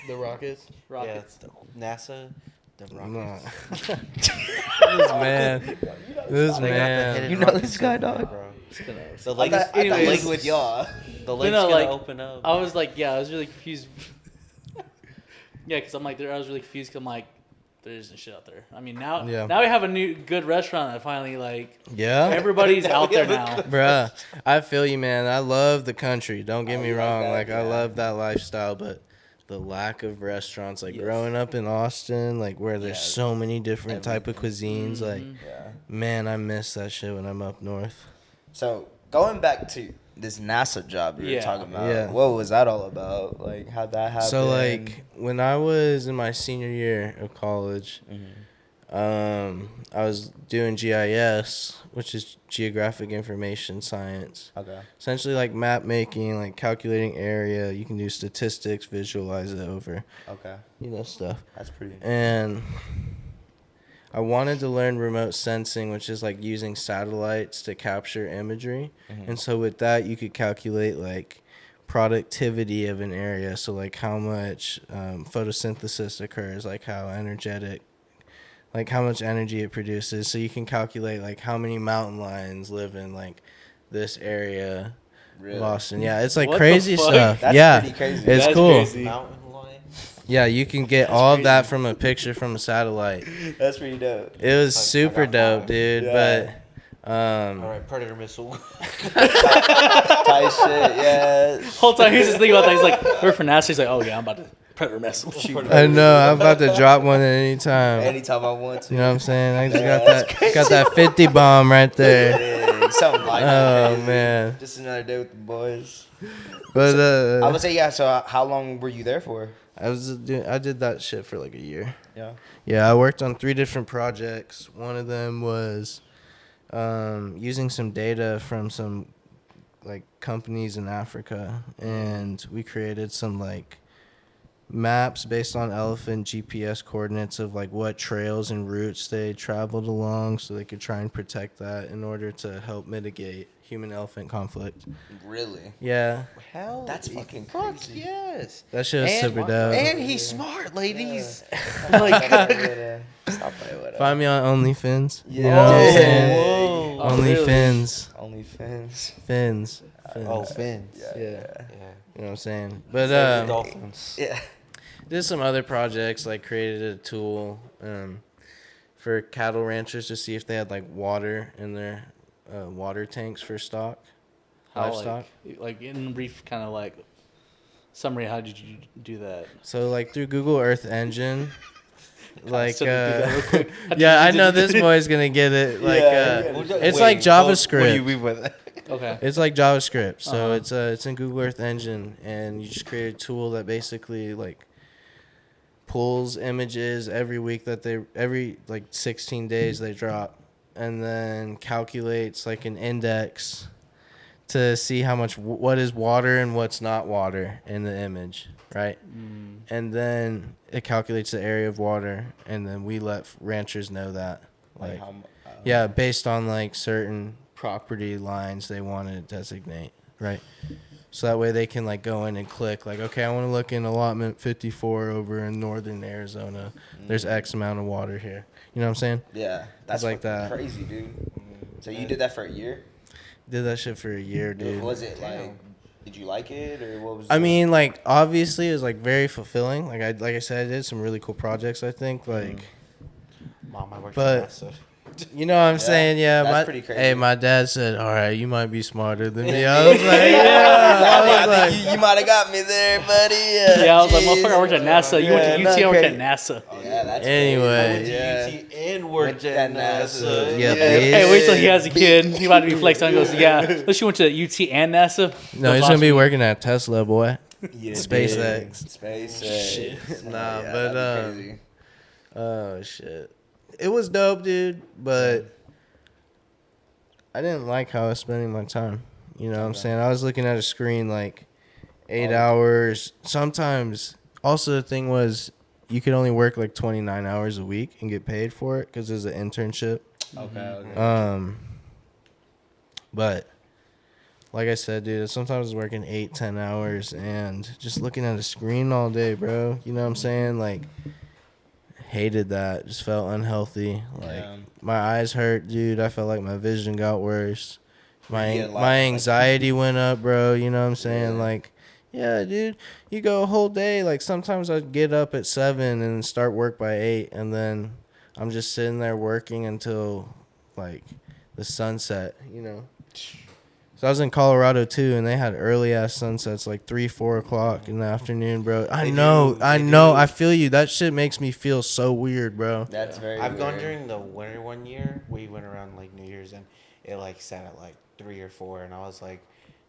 The Rockets. Yeah, Rockets. NASA. The Nah. Rockets. This man. This They got the man. hidden You know rocket this guy, somewhere, dog? bro. The I lake's, thought he anyways. was with y'all. the lake's no, gonna like, open up. I was like, yeah, I was really confused. Yeah, because I'm like, I was really confused. Cause I'm like, there isn't shit out there. I mean, now we have a new good restaurant that finally like Yeah. everybody's out there now. Bruh, I feel you, man. I love the country. Don't get me you like wrong. that? Like, I Yeah. love that lifestyle, but the lack of restaurants, like Yes. growing up in Austin, like where there's Yeah. so many different type of cuisines, like, Yeah. man, I miss that shit when I'm up north. So going back to this NASA job you were Yeah. talking about, Yeah. what was that all about? Like, how'd that happen? So, like, when I was in my senior year of college, I was doing GIS, which is Geographic Information Science. Okay. Essentially like map making, like calculating area. You can do statistics, visualize it over, Okay. stuff. That's pretty. And I wanted to learn remote sensing, which is like using satellites to capture imagery. Mhm. And so with that, you could calculate like productivity of an area. So like how much photosynthesis occurs, like how energetic, like how much energy it produces. So you can calculate like how many mountain lions live in like this area Really? of Austin. Yeah, it's like What the crazy fuck? stuff. That's yeah, pretty crazy. it's That's cool. crazy. Mountain lion. Yeah, you can get all of that from a picture from a satellite. That's pretty dope. It was I super got dope, five. dude. Yeah. But All right, predator missile. Tight shit, yeah. Whole time he's just thinking about that. He's like, we're for NASA. He's like, oh yeah, I'm about to predator missile. I know I'm about to drop one at any time. Anytime I want to. You know what I'm saying? I just Yeah, got that's got that 50 bomb right there. Yeah, something like that. Oh crazy. man. Just another day with the boys. But I would say, yeah, so how long were you there for? I did that shit for like a year. Yeah. Yeah, I worked on 3 different projects. One of them was using some data from some like companies in Africa, and we created some like maps based on elephant GPS coordinates of like what trails and routes they traveled along, so they could try and protect that in order to help mitigate human-elephant conflict. Really? Yeah, Hell, That's fucking fuck crazy. yes. that shit was super dope. And he's smart, ladies. Like, stop playing with Find me on OnlyFins. Yeah. You know what I'm Yeah. saying? Whoa. Oh, OnlyFins. OnlyFans. Fins. Oh, fins. Yeah. Yeah. Yeah. You know what I'm saying? But Dolphins. Yeah. did some other projects, like created a tool for cattle ranchers to see if they had like water in their water tanks for stock, How, livestock. like in brief, kind of like summary. How did you do that? So like through Google Earth Engine, like Still didn't do that real quick. yeah, I know this boy's gonna get it. Like it's like JavaScript. What do you mean by that? Okay. It's like JavaScript, so Uh-huh. it's in Google Earth Engine, and you just create a tool that basically like pulls images every week that every like 16 days they drop, and then calculates like an index to see how much what is water and what's not water in the image, right? And then it calculates the area of water, and then we let ranchers know that, like how, yeah, based on like certain property lines they want to designate, right? So that way they can like go in and click like, okay, I want to look in allotment 54 over in northern Arizona. There's X amount of water here. You know what I'm saying? Yeah. That's like fucking that. crazy, dude. So you did that for a year? Did that shit for a year, dude. Was it like, did you like it or what was I mean, like obviously it was like very fulfilling. Like I said, I did some really cool projects, I think. Like Mom, I work But- for NASA. you know what I'm saying? Yeah, that's my pretty crazy. hey, my dad said, "All right, you might be smarter than me." I was like, "Yeah." I was I like, think you might have got me there, buddy. Yeah, I was like, Jeez. motherfucker, I worked at NASA. You went to Yeah, UT, I worked at okay. NASA. Yeah, that's Anyway. crazy. Yeah. and worked at NASA. Yeah, Hey, wait till he has a kid. He about to be flexed on. He goes, yeah. Unless you went to UT and NASA. no, he's gonna be working at Tesla, boy. Yeah, SpaceX. SpaceX. Shit. Nah, Yeah, but that'd be crazy. oh shit, it was dope, dude. But I didn't like how I was spending my time. You know what I'm saying? I was looking at a screen like 8 hours. Sometimes. Also, the thing was, you could only work like 29 hours a week and get paid for it because it was an internship. Okay. But like I said, dude, sometimes I was working 8-10 hours and just looking at a screen all day, bro. You know what I'm saying? Like, hated that. Just felt unhealthy. Like, Yeah. my eyes hurt, dude. I felt like my vision got worse. My Yeah, like- my anxiety went up, bro. You know what I'm saying? Like, yeah, dude, you go a whole day. Like, sometimes I'd get up at 7 and start work by 8, and then I'm just sitting there working until like the sunset, you know. So I was in Colorado too, and they had early ass sunsets, like 3-4 o'clock in the afternoon, bro. I know. I feel you. That shit makes me feel so weird, bro. That's very I've gone weird. during the winter one year. We went around like New Year's and it like set at like 3 or 4, and I was like,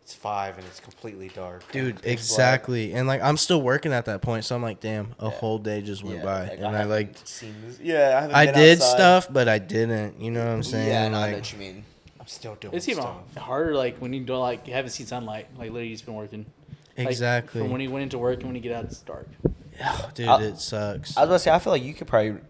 it's 5 and it's completely dark. Dude, exactly. And like I'm still working at that point, so I'm like, damn, a Yeah. whole day just went by, like, and I like haven't seen this. Yeah, I haven't I been did outside. stuff, but I didn't. You know what I'm saying? Yeah, no, I know like, what you mean. I'm still doing It's even stuff. harder like when you don't like you haven't seen sunlight. Like literally, you've been working. Like, exactly. from when you went into work and when you get out, it's dark. Oh, dude, I- it sucks. I was about to say, I feel like you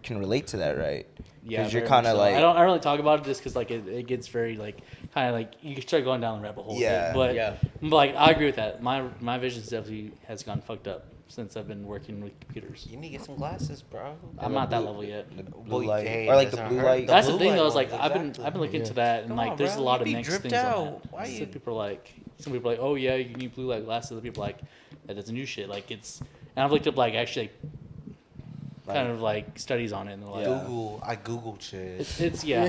can relate to that, right? Yeah, Because you're very kind much of so. like I don't really talk about it just because like it gets very like kind of like you can start going down the rabbit hole. Yeah, but yeah. like I agree with that. My vision definitely has gone fucked up since I've been working with computers. You need to get some glasses, bro. I'm not that level yet. the blue Well, light hey, or like that's the not blue hurt. light. That's the blue thing light though. Is like ones, I've exactly. been looking Yeah. into that and Come like on, there's bro, a lot you of be mixed dripped things on out. that. Why Some you- people are like some people are like, oh yeah, you need blue light glasses. Other people are like that doesn't do shit. Like it's and I've looked up like actually kind of like studies on it and they're like Yeah. I Googled shit. it's yeah.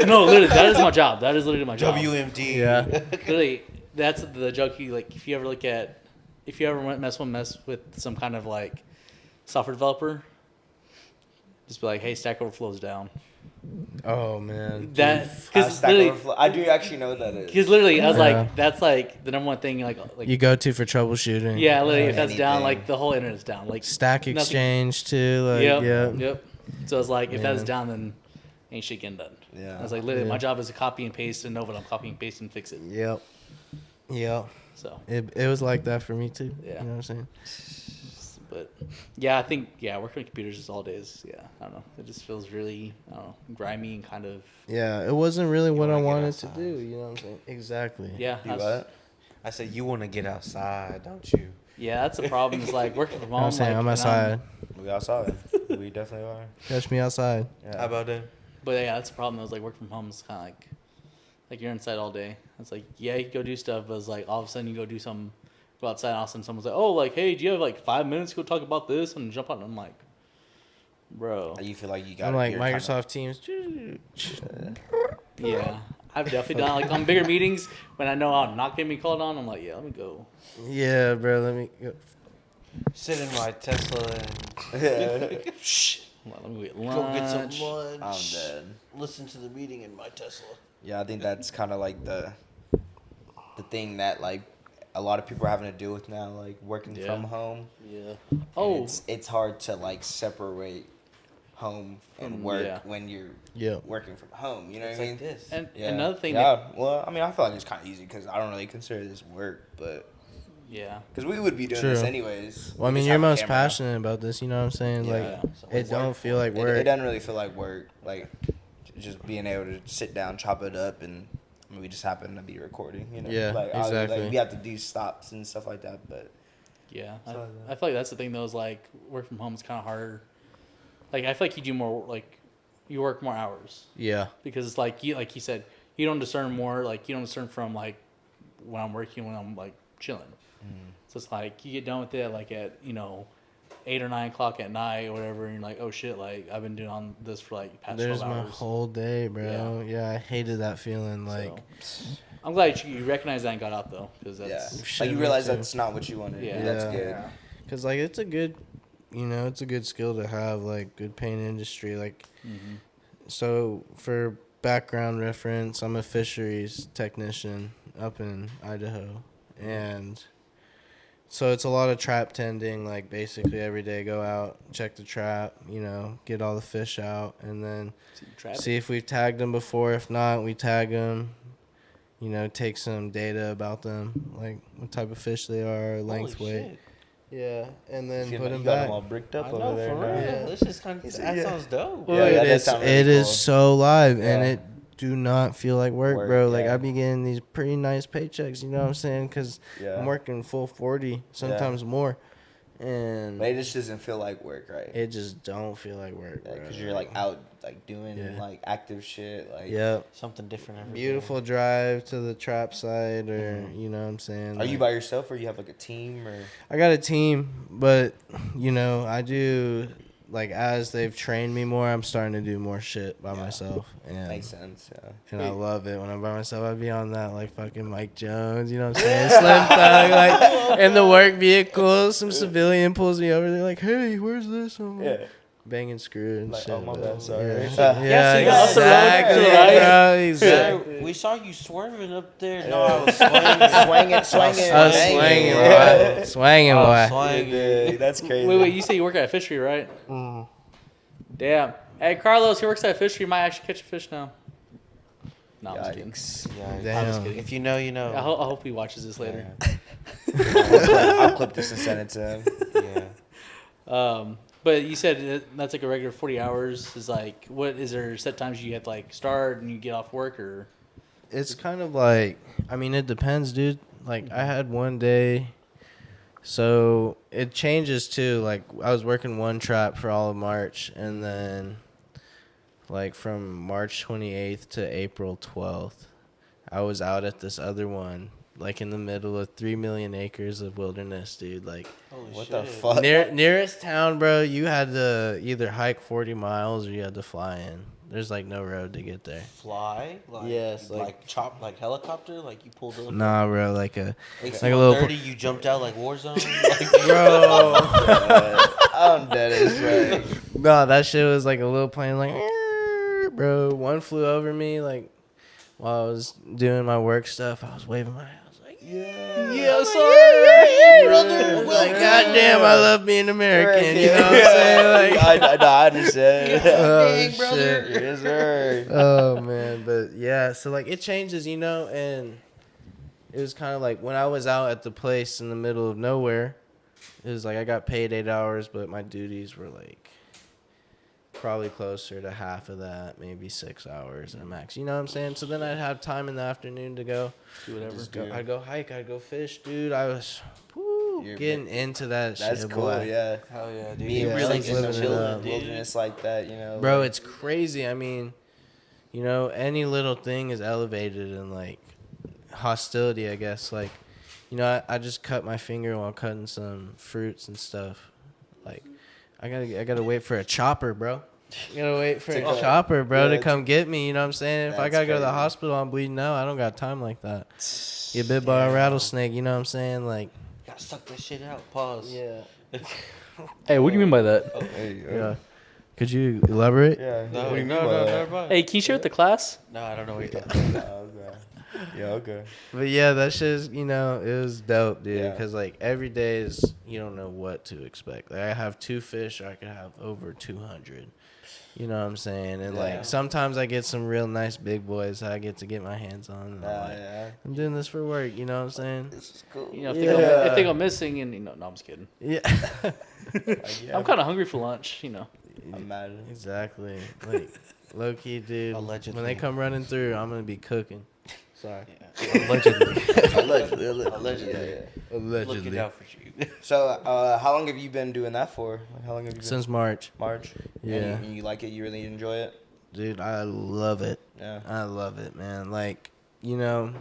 No, literally that is my job. That is literally my job. WMD. Yeah. Literally, that's the joke. Like, if you ever mess with some kind of like software developer, just be like, "Hey, Stack Overflow's down." Oh man. That How because Stack literally, Overflow- I do actually know what that is. because literally, I was Yeah. like, that's like the number one thing. Like You go to for troubleshooting. yeah, literally, if that's down, Anything. like the whole internet's down. Like Stack nothing- Exchange too. Like, Yep. So it's like if that's Man. down, then ain't shit getting done. Yeah. I was like, literally, Yeah. my job is to copy and paste and know what I'm copying and paste and fix it. Yep. Yep. So. It was like that for me too. Yeah. You know what I'm saying? But yeah, I think working with computers just all day is I don't know. It just feels really grimy and kind of Yeah, it wasn't really what I wanna get wanted to outside. do. You know what I'm saying? Exactly. yeah. You I was- what? I said you want to get outside, don't you? Yeah, that's the problem. Is like working from You know what home. I'm saying? like, I'm and outside. We outside. We definitely are. Catch me outside. Yeah. How about that? But yeah, that's the problem. I was like working from home is kind of like you're inside all day. It's like you can go do stuff, but it's like all of a sudden you go do some, go outside. And all of a sudden someone's like, oh, like hey, do you have like 5 minutes to go talk about this and jump on? And I'm like, bro. You feel like you got I'm like Microsoft Teams. Yeah, I've definitely done like on bigger meetings when I know I'm not gonna be called on. I'm like, yeah, let me go. Yeah, bro. Let me. Go. Sit in my Tesla and Shh. Let me get go lunch. get some lunch. I'm dead. Listen to the meeting in my Tesla. Yeah, I think that's kind of like the thing that like a lot of people are having to deal with now, like working Yeah. from home. Yeah. And Oh, it's hard to like separate home and work yeah. when you're Yeah. working from home. You know It's what I like mean? this. and Yeah. another thing Yeah. that Well, I mean, I feel like it's kind of easy because I don't really consider this work, but yeah. because we would be doing True. this anyways. Well, I We mean, just you're have a most camera. passionate about this. You know what I'm saying? Yeah. Like, So it don't feel like It work. doesn't really feel like work. Like just being able to sit down, chop it up, and I mean, we just happen to be recording. You know? Yeah, like, exactly. Like, we have to do stops and stuff like that, but Yeah, So, I feel like that's the thing though. Is like work from home is kind of harder. Like I feel like you do more like you work more hours Yeah. because it's like you said you don't discern more like you don't discern from like when I'm working when I'm like chilling. So it's like you get done with it like at 8 or 9 o'clock at night or whatever, and you're like, oh shit, like I've been doing on this for like past There's 12 my hours. whole day, bro. Yeah, I hated that feeling. Like, So, I'm glad you recognize that and got out though, because yeah, that's Shit, like you me realize too. that's not what you wanted. Yeah. That's Yeah. good. cause like it's a good, it's a good skill to have. Like, good paying industry. Like, so for background reference, I'm a fisheries technician up in Idaho, and so it's a lot of trap tending. Like, basically every day, go out, check the trap, get all the fish out, and then see if we've tagged them before. If not, we tag them. Take some data about them, like what type of fish they are, length, Holy weight. shit. Yeah, and then You put them got back. them all bricked up I over know, there. for now. real. Yeah. This is kind of, that Yeah. sounds dope. Well, Yeah, that it does is. sound really It is cool. so live, and Yeah. it do not feel like work, Work, bro. Like yeah. I be getting these pretty nice paychecks. You know what I'm saying? Because Yeah. I'm working full 40, sometimes more, and But it just doesn't feel like work, right? it just don't feel like work, bro. Because you're like out, like doing Yeah. like active shit, like. Yep. Something different every Beautiful drive to the trap site, or you know what I'm saying. Are you like- by yourself, or you have like a team, or? I got a team, but I do like as they've trained me more, I'm starting to do more shit by Yeah. myself, and Makes sense. Yeah. and I love it when I'm by myself. I'd be on that like fucking Mike Jones, you know what I'm saying? Slim Thug, like in the work vehicle. Some civilian pulls me over. They're like, "Hey, where's this?" I'm like, Yeah. banging screw and Like, shit. oh, my but- bad, sorry. Yeah, Yeah, so off the road, exactly, right? bro, exactly. Yeah, we saw you swerving up there. No, I was swinging. Swinging. I was Banging. swinging, Yeah. boy. Swinging, I was boy. swinging. Dude, that's crazy. Wait, you say you work at a fishery, right? Damn. Hey, Carlos, he works at a fishery. You might actually catch a fish now. No, I'm just kidding. Yikes. Yeah, I'm just Damn. kidding. if you know, you know. I hope he watches this later. I'll clip this and send it to him. Yeah. But you said that's like a regular 40 hours. Is like, what is there set times you have to like start and you get off work or? It's kind of like, I mean, it depends, dude. Like, I had one day, so it changes too. Like, I was working one trap for all of March, and then, like, from March 28th to April 12th, I was out at this other one, like, in the middle of 3 million acres of wilderness, dude. Like, Holy What shit. the fuck? nearest town, bro, you had to either hike 40 miles or you had to fly in. There's, like, no road to get there. Fly? Like, Yes, like chop, like helicopter? Like you pulled up? Nah, bro, like a Like a little 30, you jumped out like Warzone? Like, bro. I'm dead as fuck. No, that shit was like a little plane, like, bro. One flew over me, like, while I was doing my work stuff. I was waving my hand. I was like, Yes, sir. brother. Like, goddamn, I love being American. You know what I'm saying? Like, I understand. oh, Brother. shit. Yes, sir. Oh, man. But, yeah, so, like, it changes, you know, and it was kind of like when I was out at the place in the middle of nowhere, it was like I got paid 8 hours, but my duties were, like, probably closer to half of that, maybe 6 hours at max. You know what I'm saying? So then I'd have time in the afternoon to go. Do whatever. I'd go hike. I'd go fish, dude. I was You're- getting into that That's shit, cool, boy. yeah. hell yeah, dude. Me You and really really just living it chilling up. in wilderness like that, you know. Bro, like- it's crazy. I mean, you know, any little thing is elevated in, like, hostility, I guess. Like, you know, I just cut my finger while cutting some fruits and stuff. Like, I gotta wait for a chopper, bro. I gotta wait for a chopper, bro, to come get me. You know what I'm saying? If I That's gotta go to the crazy. hospital, I'm bleeding out. I don't got time like that. Get bit by a rattlesnake. You know what I'm saying? Like, gotta suck that shit out. Pause. yeah. Hey, what do you mean by that? Hey, Yeah. Could you elaborate? Yeah. No, What do you mean no, by no, that? never mind. Hey, can you share with the class? No, I don't know what you're talking about. Oh, okay. Yeah, okay. But yeah, that shit's, you know, it was dope, dude. Yeah. Because, like, every day is, you don't know what to expect. Like, I have 2 fish, or I could have over 200. You know what I'm saying? And, Yeah. like, sometimes I get some real nice big boys I get to get my hands on. And I'm like, Yeah. I'm doing this for work, you know what I'm saying? This is cool. You know, if, Yeah. if they go missing and, you know, no, I'm just kidding. Yeah. Like, yeah. I'm kind of hungry for lunch, you know. Imagine. Exactly. Like, low key, dude. Allegedly. When they come running through, I'm going to be cooking. Sorry. Allegedly. Allegedly. Yeah. Allegedly. Looking out for you. So, how long have you been doing that for? How long have you been? Since March. March. Yeah. And you like it? You really enjoy it? Dude, I love it. Yeah. I love it, man. Like, you know,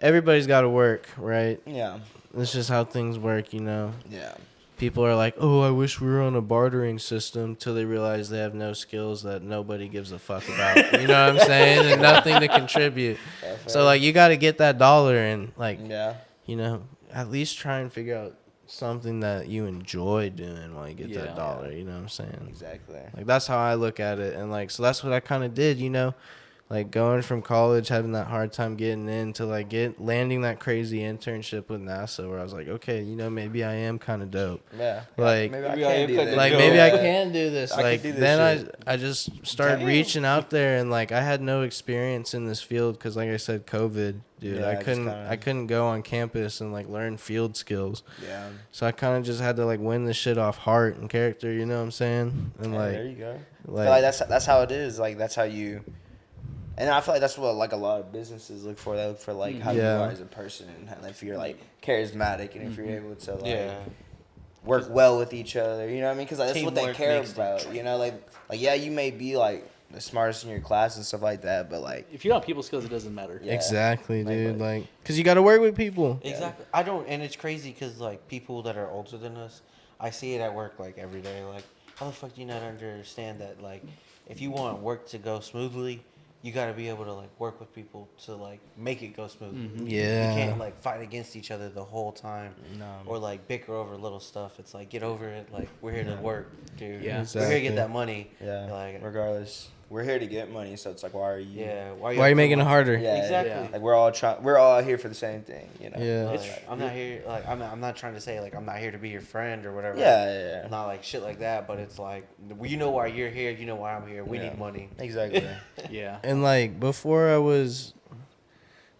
everybody's got to work, right? Yeah. That's just how things work, you know. Yeah. People are like, oh, I wish we were on a bartering system, till they realize they have no skills that nobody gives a fuck about. You know what I'm saying? And nothing to contribute. So, like, you got to get that dollar and, like, Yeah. you know, at least try and figure out something that you enjoy doing while you get Yeah. that dollar. You know what I'm saying? Exactly. Like, that's how I look at it. And, like, so that's what I kind of did, you know? Like, going from college, having that hard time getting in, to, like, landing that crazy internship with NASA, where I was like, okay, you know, maybe I am kind of dope. Yeah. Like, maybe I maybe I can do could- this. like, Yeah. maybe I can do this. I could Like, do this then shit. I just started Damn. reaching out there, and, like, I had no experience in this field because, like I said, COVID, dude. Yeah, I just couldn't kinda- go on campus and, like, learn field skills. Yeah. So I kind of just had to, like, win this shit off heart and character, you know what I'm saying? And, Yeah, like, there you go. I like, feel like that's how it is. Like that's how you. And I feel like that's what like a lot of businesses look for. They look for like how Yeah. you are as a person and if you're like charismatic and if you're able to like Yeah. work well with each other. You know what I mean? Because that's what they Teamwork care makes the about. dream. You know, like yeah, you may be like the smartest in your class and stuff like that, but like If you don't have people skills, it doesn't matter. Yeah. exactly, Like, dude. Like, because you got to work with people. Exactly. I don't, and it's crazy because like people that are older than us, I see it at work like every day. Like, how the fuck do you not understand that? Like, if you want work to go smoothly, you got to be able to like work with people to like make it go smooth. Yeah. You can't like fight against each other the whole time. No. Or like bicker over little stuff. It's like get over it. Like we're here to work, dude. Yeah. We're here to Exactly. get that money. Yeah. Like Regardless, we're here to get money, so it's like, why are you? yeah. Why are you making it harder? Yeah, Exactly. Yeah. Like we're all out here for the same thing, you know. Yeah. Like, I'm not here. Like I'm not trying to say like I'm not here to be your friend or whatever. Yeah. Not like shit like that. But it's like you know why you're here. You know why I'm here. We Yeah. need money. Exactly. Yeah. And like before I was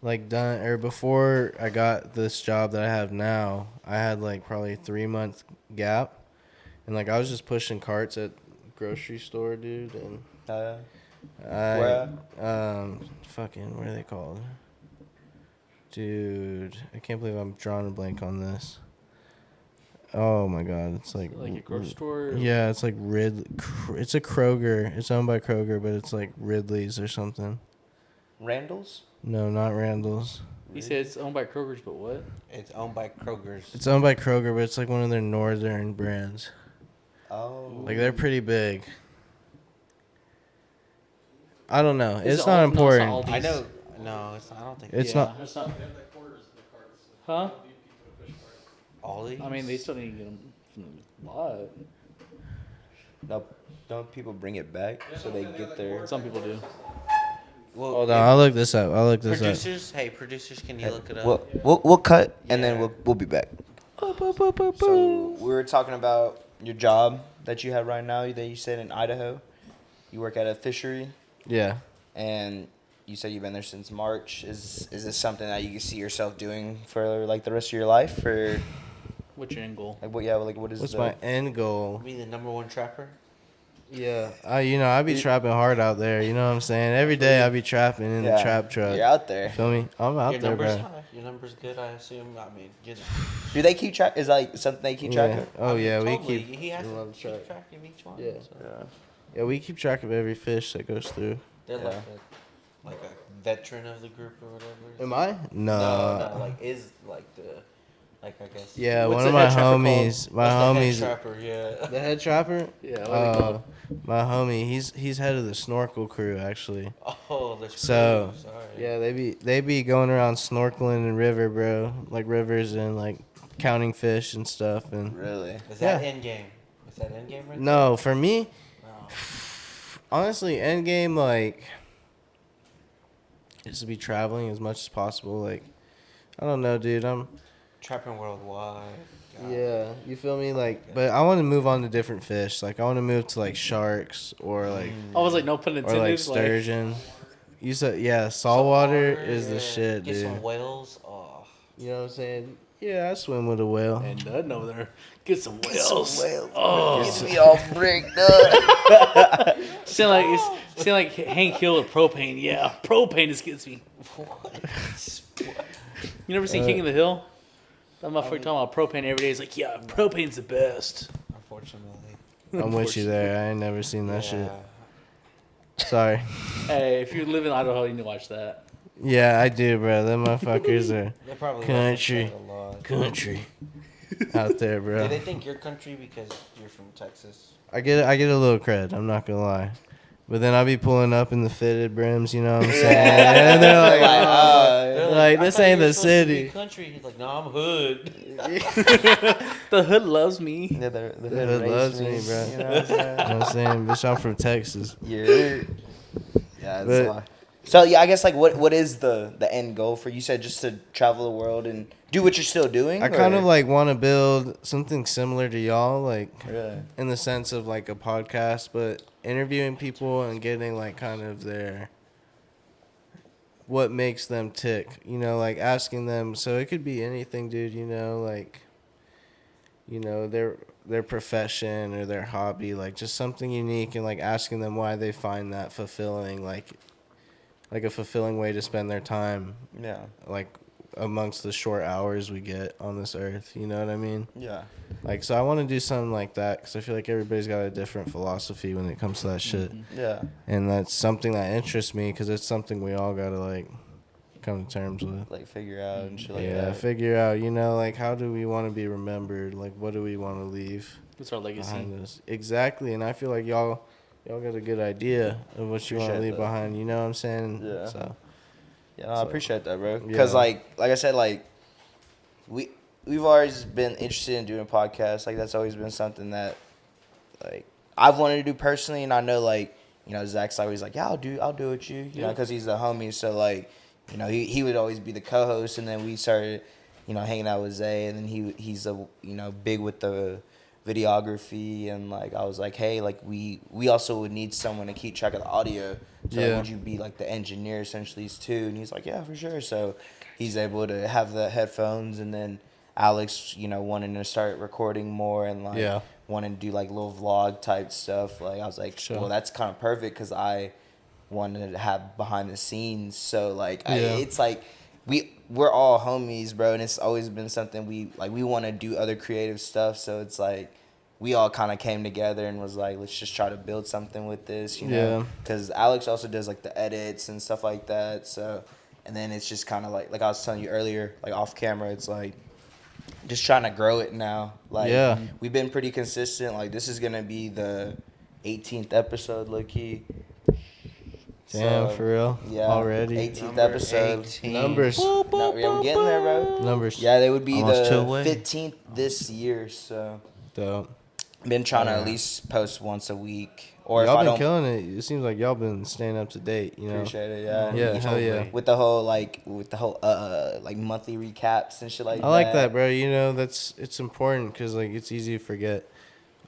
like done, or before I got this job that I have now, I had like probably a 3-month gap, and like I was just pushing carts at grocery store, dude, and Where fucking what are they called, dude? I can't believe I'm drawing a blank on this. Oh my god, it's like Like a grocery store. Yeah, it's like it's a Kroger. It's owned by Kroger, but it's like Ridley's or something. Randall's? No, not Randall's. He said it's owned by Kroger's, but what? It's owned by Kroger's. It's owned by Kroger, but it's like one of their northern brands. Oh. Like they're pretty big. I don't know. Is It's it not Aldi? No, it's not important. Aldi. I know. No, it's not. I don't think It's Yeah, not. It's not. Huh? Aldi. I mean, they still need to get them from the lot. No, don't people bring it back so they get their? Some people do. Well, Hold on, I'll look this up. producers, hey, producers, can you look it up? We'll cut and then Yeah. we'll be back. So we were talking about your job that you have right now that you said in Idaho. You work at a fishery, Yeah. and you said you've been there since March. Is this something that you can see yourself doing for like the rest of your life, or What's your end goal? like what? Yeah, like what is What's the? my end goal? Be the #1 trapper. Yeah. I be trapping hard out there. You know what I'm saying? Every day I be trapping in the trap truck. You're out there. Feel me? I'm out Your there, numbers bro. high. Your numbers good. I assume. I mean, you know. Do they keep track? Is like something they keep track Yeah. of? Oh yeah, Totally. we keep. He has a to lot of keep track. track of each one. Yeah. So. Yeah, we keep track of every fish that goes through. They're Yeah. like a veteran of the group or whatever. Am I? No, like is like the, like I guess. Yeah, What's one the of my head trapper homies. My What's the head homies. trapper, yeah. The head trapper? Yeah, what are they called? My homie, he's head of the snorkel crew actually. Oh, there's So, sorry. yeah, they be going around snorkeling in river, bro. Like rivers and like counting fish and stuff and Really? Is that yeah. end game? Is that end game right no, for me, there? No. honestly, end game like is to be traveling as much as possible. Like, I don't know, dude. Trapping worldwide. God. Yeah, you feel me? Like, but I want to move on to different fish. Like, I want to move to like sharks or like I was like, no pun or intended. like sturgeon. You said saltwater is the yeah. shit, Get dude. some whales. Oh. You know what I'm saying? Yeah, I swim with a whale. And nothing over there. Get some whales. Gets me all bricked up. Sound like Hank Hill with propane. Yeah, propane just gets me. You never seen King of the Hill? That motherfucker talking about propane every day. He's like, yeah, propane's the best. Unfortunately. I'm with you there. I ain't never seen that shit. Yeah. Sorry. Hey, if you live in Idaho, you need to watch that. Yeah, I do, bro. Them motherfuckers are They probably Country. reference that a lot. country out there, Do bro. they think you're country because you're from Texas? I get a little cred. I'm not gonna lie. But then I'll be pulling up in the fitted brims, you know what I'm saying? And they're like, They're like, "I this thought ain't you were the supposed to be city. Country. He's like, no, I'm hood. The hood loves me. Yeah, the hood loves me, bro. You know what I'm saying? You know what I'm saying? Bitch, I'm from Texas. Yeah. But- That's why. So yeah, I guess like what is the end goal for you? You said just to travel the world and do what you're still doing. I kind of like want to build something similar to y'all, like Really? in the sense of like a podcast, but interviewing people and getting like kind of their what makes them tick, you know, like asking them. So it could be anything, dude. You know, like their profession or their hobby, like just something unique, and like asking them why they find that fulfilling, like a fulfilling way to spend their time, Yeah. like amongst the short hours we get on this earth. You know what I mean? Yeah. Like, so I want to do something like that because I feel like everybody's got a different philosophy when it comes to that shit. Yeah. And that's something that interests me because it's something we all got to, like, come to terms with. Like figure out and shit like Yeah, that. figure out, you know, like, how do we want to be remembered? Like, what do we want to leave What's our legacy? behind us? Exactly. And I feel like y'all y'all got a good idea of what you want to Appreciate leave that. behind. You know what I'm saying? Yeah. So Yeah, no, I So, appreciate that, bro. Because yeah. like I said, like we've always been interested in doing podcasts. Like that's always been something that like I've wanted to do personally, and I know like Zach's always like, yeah, I'll do it with you, you know, because he's the homie. So like he would always be the co-host, and then we started hanging out with Zay, and then he's a big with the videography, and like I was like, hey, like we also would need someone to keep track of the audio. So like, Yeah. would you be like the engineer essentially too? And he's like, yeah, for sure. So he's able to have the headphones, and then Alex, wanting to start recording more and like Yeah. wanting to do like little vlog type stuff. Like I was like, Sure. well, that's kind of perfect because I wanted to have behind the scenes. So like Yeah. it's like we're all homies, bro, and it's always been something we want to do other creative stuff. So it's like we all kind of came together and was like, let's just try to build something with this, Yeah. because Alex also does like the edits and stuff like that. So and then it's just kind of like I was telling you earlier, like off camera, it's like just trying to grow it now. Like Yeah. we've been pretty consistent. Like this is gonna be the 18th episode, low key. Damn, for real? Yeah, Already? 18th Number episode. 18. Numbers. No, yeah, we're getting there, bro. Numbers. Yeah, they would be Almost two the away. 15th this year. So Dope. been trying to Yeah. at least post once a week, or if Y'all I been don't killing it. It seems like y'all been staying up to date, appreciate it. Yeah, Yeah, hell yeah. With the whole like monthly recaps and shit like that. I like that, bro. It's important because like it's easy to forget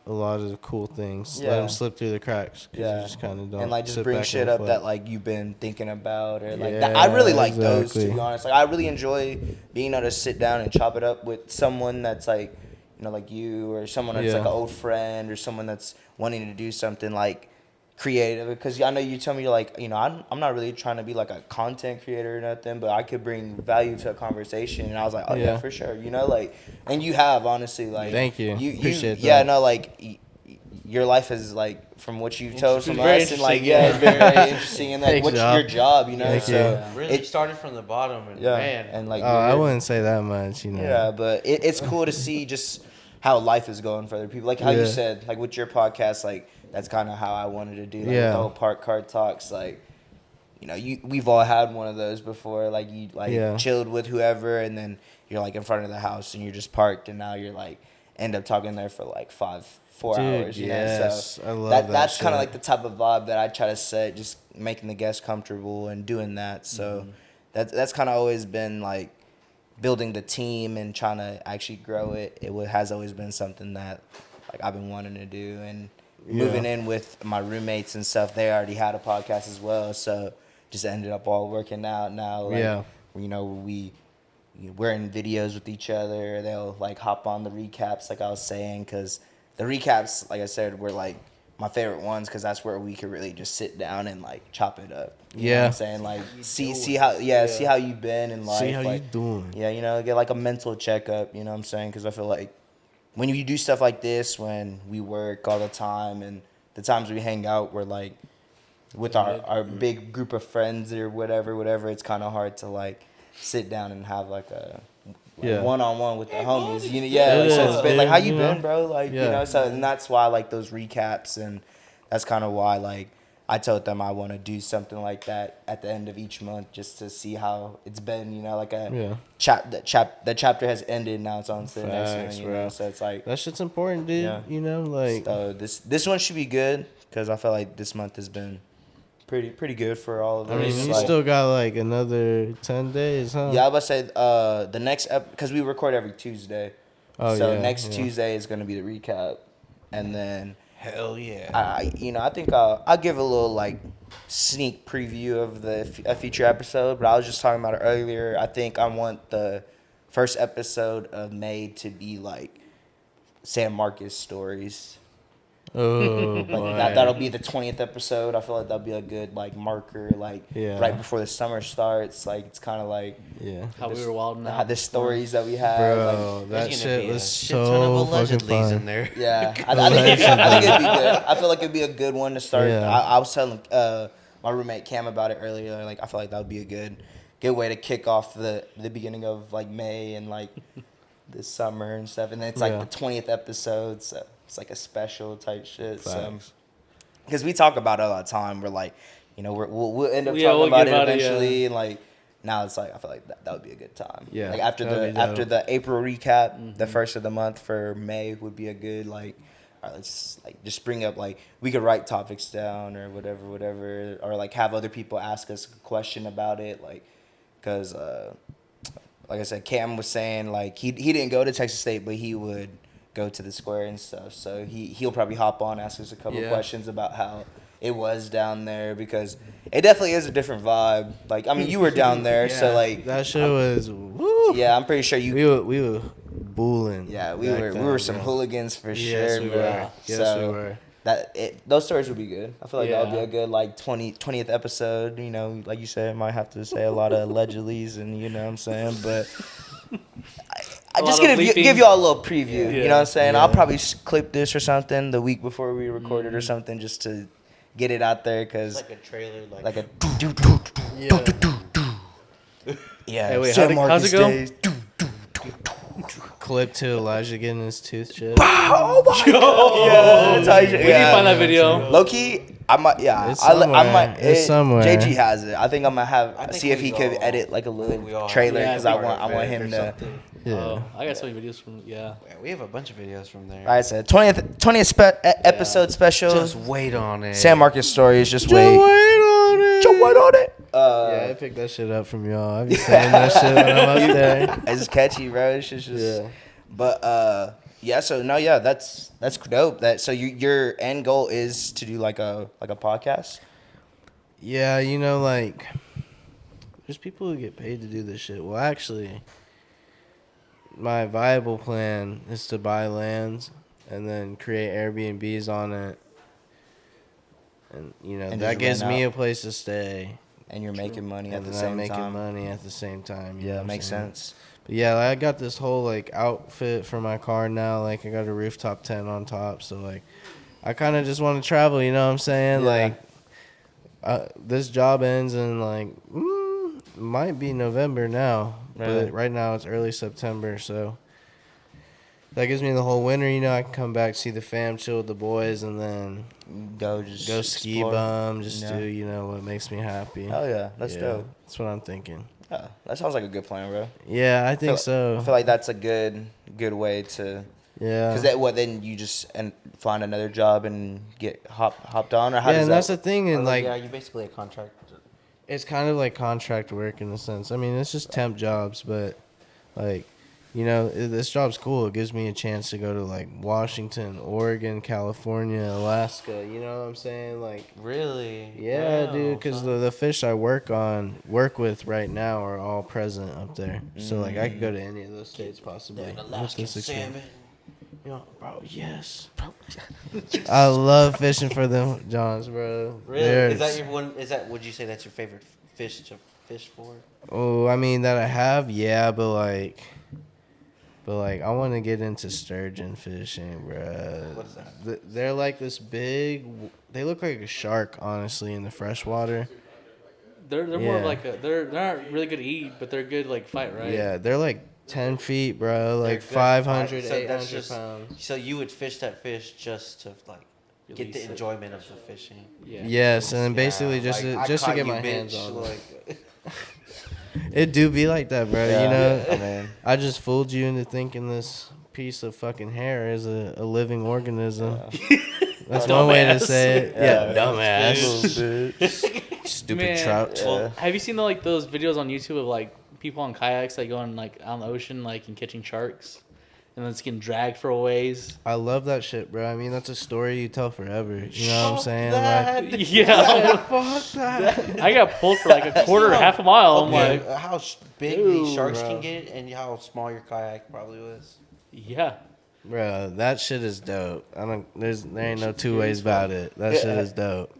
a lot of the cool things. Let Yeah. them slip through the cracks. 'Cause Yeah, you just kind of don't. and like just sit bring back shit and up that reflect. like you've been thinking about, or like Yeah, that. I really like those, to exactly. be honest. Like I really enjoy being able to sit down and chop it up with someone that's like like you, or someone that's Yeah. like an old friend, or someone that's wanting to do something like creative. Because I know you tell me you're like, I'm not really trying to be like a content creator or nothing, but I could bring value to a conversation. And I was like, oh yeah, Yeah. for sure. Like, and you have, honestly, like, Thank you. Appreciate yeah, that. no, like your life is like, from what you've told from Very us, and like, interesting, yeah, it's very interesting. And like, Thanks, what's y'all. your job, Thank so you. Really it, started from the bottom, and yeah, man, and like, I you're- wouldn't say that much, yeah, but it's cool to see just how life is going for other people. Like how you Yeah. said, like with your podcast, like that's kind of how I wanted to do. Like with Yeah. the whole park card talks, like we've all had one of those before. Like you Yeah. chilled with whoever, and then you're like in front of the house and you're just parked, and now you're like end up talking there for like 4 Dude, hours. yes. So I love that That's kind of shit. like the type of vibe that I try to set, just making the guests comfortable and doing that. So that's kind of always been like building the team and trying to actually grow it. Has always been something that like I've been wanting to do, and moving in with my roommates and stuff, they already had a podcast as well, so just ended up all working out now. Like, Yeah. we're in videos with each other. They'll like hop on the recaps, like I was saying, because the recaps, like I said, were like my favorite ones, because that's where we could really just sit down and like chop it up. You know what Yeah. I'm saying? Like see how you've been in life. See how like, you doing. Yeah, get like a mental checkup, you know what I'm saying? Because I feel like when you do stuff like this, when we work all the time, and the times we hang out, we're like with our big group of friends or whatever, it's kind of hard to like sit down and have like a Yeah. one-on-one with the homies. It So is, it's been like, dude, how you you know? been, bro? Like, Yeah. so, and that's why I like those recaps, and that's kind of why like I told them I want to do something like that at the end of each month, just to see how it's been, like a the chapter has ended, now it's on to the next Facts, one, bro. so it's like, That shit's important, dude. Yeah. Like so this one should be good, because I feel like this month has been pretty good for all of I us. mean, you like, still got like another 10 days, huh? yeah, I was about to say the next because we record every Tuesday. Oh, So yeah, next yeah. Tuesday is gonna be the recap, and then hell yeah. I think I'll give a little like sneak preview of a future episode. But I was just talking about it earlier. I think I want the first episode of May to be like San Marcos stories. Oh, boy. Like that'll be the 20th episode. I feel like that'll be a good like marker, like Yeah. right before the summer starts. Like it's kind of like Yeah. How we were wilding out. the stories that we have. Like, Bro, There's that gonna shit be a was shit ton so of fucking allegedlys fun. in there. yeah, I think it'd be good. I feel like it'd be a good one to start. Yeah. I was telling my roommate Cam about it earlier. Like I feel like that would be a good way to kick off the beginning of like May and like this summer and stuff. And then it's like Yeah. the 20th episode, so it's like a special type shit. So Facts. because we talk about it all the time. We're like, you know, we'll end up Yeah, talking we'll about get it about it, eventually. And like now it's like I feel like that would be a good time. Yeah, like after that would be after dope. the April recap, the first of the month for May would be a good like. All right, let's like just bring up like we could write topics down or whatever, or like have other people ask us a question about it, like because like I said, Cam was saying like he didn't go to Texas State, but he would go to the square and stuff. So he'll probably hop on, ask us a couple questions about how it was down there because it definitely is a different vibe. Like I mean, you were down there, so like that shit was woo. yeah, I'm pretty sure you. We were bulling. Yeah, we back were then, we were some bro. hooligans for Yes, sure. we bro. were. Yes, So we were. those stories would be good. I feel like that would be Yeah. a good like 20th episode. You know, like you said, might have to say a lot of allegedlys and you know what I'm saying, but. I A just lot of give y'all a little preview. Yeah. You know what I'm saying? Yeah. I'll probably clip this or something the week before we record it or something just to get it out there because It's like a trailer, like a yeah. Hey, wait, San how's it Marcos go? days. Clip to Elijah getting his tooth chipped. Oh my god! Where do you find that video? Loki, I might, yeah, It's I somewhere. might. It's somewhere. JG has it. I think I'm gonna have I think see if we he could all- edit like a we little all trailer have because to I be want him to. something. Yeah. Oh, I got so many videos from Yeah, we have a bunch of videos from there. Like I said 20th episode special. Just wait on it. San Marcos stories. Just Just wait. wait on it. Just wait on it. Yeah, I picked that shit up from y'all. I be saying that shit when I'm up there. It's catchy, bro. It's just Yeah. But yeah. So no, yeah, that's dope. That so your end goal is to do like a podcast. Yeah, you know, like, there's people who get paid to do this shit. Well, actually, my viable plan is to buy lands and then create Airbnbs on it. And, you know, And that just gives rent me out. a place to stay. And you're making money at And the then I'm same making time. money at the same time. you know Yeah, what I'm makes saying? sense. But yeah, like, I got this whole like outfit for my car now. Like I got a rooftop tent on top, so like I kind of just want to travel. You know what I'm saying? Yeah. Like this job ends in like might be November now, Really? but right now it's early September, so that gives me the whole winter. You know, I can come back, see the fam, chill with the boys, and then Go just go ski explore. bum. Just Yeah. do what makes me happy. Hell yeah, that's dope. That's what I'm thinking. Yeah, that sounds like a good plan, bro. Yeah, I think I so. feel like that's a good way to. Yeah. Because then you just find another job and get hopped on, or how Yeah, does and that? that's the thing, and like yeah, you're basically a contractor. it's kind of like contract work in a sense. I mean, it's just temp jobs, but like, you know, this job's cool. It gives me a chance to go to like Washington, Oregon, California, Alaska. You know what I'm saying? Like, Really? yeah, Wow, dude, because son. the fish I work with right now are all present up there. So like, I could go to any of those states possibly. That with Alaskan this experience. salmon. You know, bro, yes. I love fishing for them Johns, bro. Really? They're- Is that your one? Would you say that's your favorite fish to fish for? Oh, I mean that I have, yeah, but like, I want to get into sturgeon fishing, bruh. What is that? They're like this big. They look like a shark, honestly, in the freshwater. They're more of Yeah. like they're not really good to eat, but they're good like fight, right? Yeah, they're like 10 feet, bro. Like They're good 500, fight. So that's 800 just- pounds. So you would fish that fish just to like get Release the it. enjoyment of the fishing. Yeah. Yes, and then Yeah, basically just like, I to caught get you, my hands bitch, on it. like, It do be like that, bro. Yeah. You know, I mean, I just fooled you into thinking this piece of fucking hair is a living organism. That's one way to Dumbass. say it. Yeah, dumbass. dumbass. Stupid Man, trout. Well, have you seen like those videos on YouTube of like people on kayaks like going like out in the ocean like and catching sharks, and then it's getting dragged for a ways? I love that shit, bro. I mean, that's a story you tell forever. You know what I'm saying? Like, Yeah, fuck that. I got pulled for like a quarter, half a mile. I'm like, how big Dude, these sharks bro. can get and how small your kayak probably was. yeah. Bro, that shit is dope. There ain't no two ways about it. That shit is dope.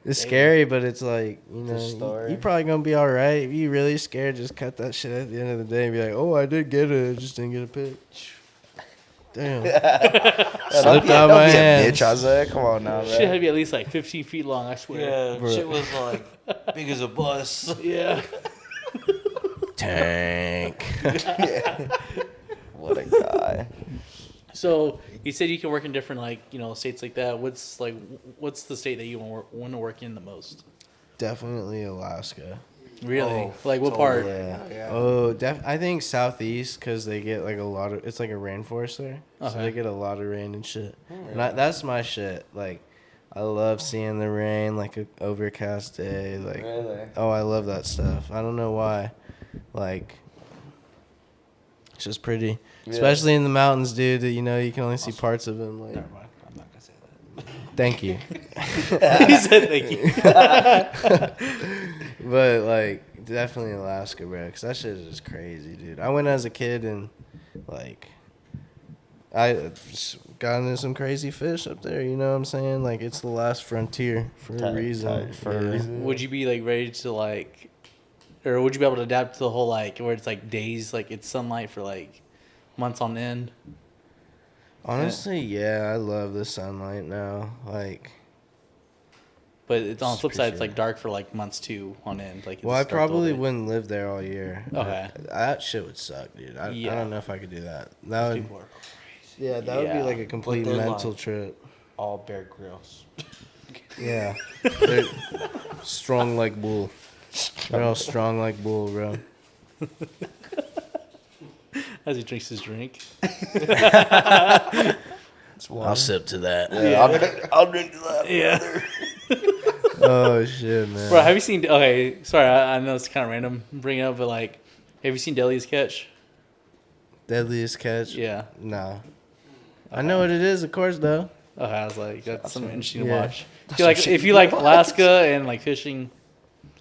It's scary, but it's like, you know, story. you probably gonna be all right. If you really scared, just cut that shit at the end of the day and be like, oh, I did get it. I just didn't get a pic. Damn. Slipped out my Don't be a hands. bitch, Isaiah. Come on now, Shit had man. to be at least like 15 feet long. I swear. Yeah, Bro. shit was like big as a bus. Yeah. Tank. What a guy. So You said you can work in different like states like that. What's the state that you want to work in the most? Definitely Alaska. Really? Oh, Like what part? Yeah. Oh, I think southeast because they get like a lot of. It's like a rainforest there, so Okay. they get a lot of rain and shit. And that's my shit. Like, I love seeing the rain, like a overcast day. Like, Really? oh, I love that stuff. I don't know why. Like, it's just pretty, Yeah. especially in the mountains, dude. That you can only see parts of them. Like, Never mind. I'm not gonna say that. thank you. He said thank you. But like definitely Alaska, bro, because that shit is just crazy, dude. I went as a kid and like I just got into some crazy fish up there. You know what I'm saying? Like it's the last frontier for a reason. For a reason. Would you be like ready to like, or would you be able to adapt to the whole like where it's like days, like it's sunlight for like months on end? Honestly, yeah, I love the sunlight now. Like, But it's on the flip For side, it's sure. like dark for like months too on end. Like well, I it's dark all probably day. wouldn't live there all year. Okay. That shit would suck, dude. I Yeah. don't know if I could do that. That would, People are crazy. yeah, that would be Yeah. like a complete they're mental like- trip. All Bear Grylls. Yeah. They're strong like bull. They're all strong like bull, bro. As he drinks his drink. I'll sip to that. Yeah, I'll drink to that. Yeah. Oh shit, man. Bro, have you seen? Okay, sorry, I know it's kind of random bringing it up, but like, have you seen Delia's Catch? Deadliest catch? Yeah. No. I know what it is, of course, though. Okay, I was like, that's something interesting to Yeah. watch. If you like Alaska and like fishing,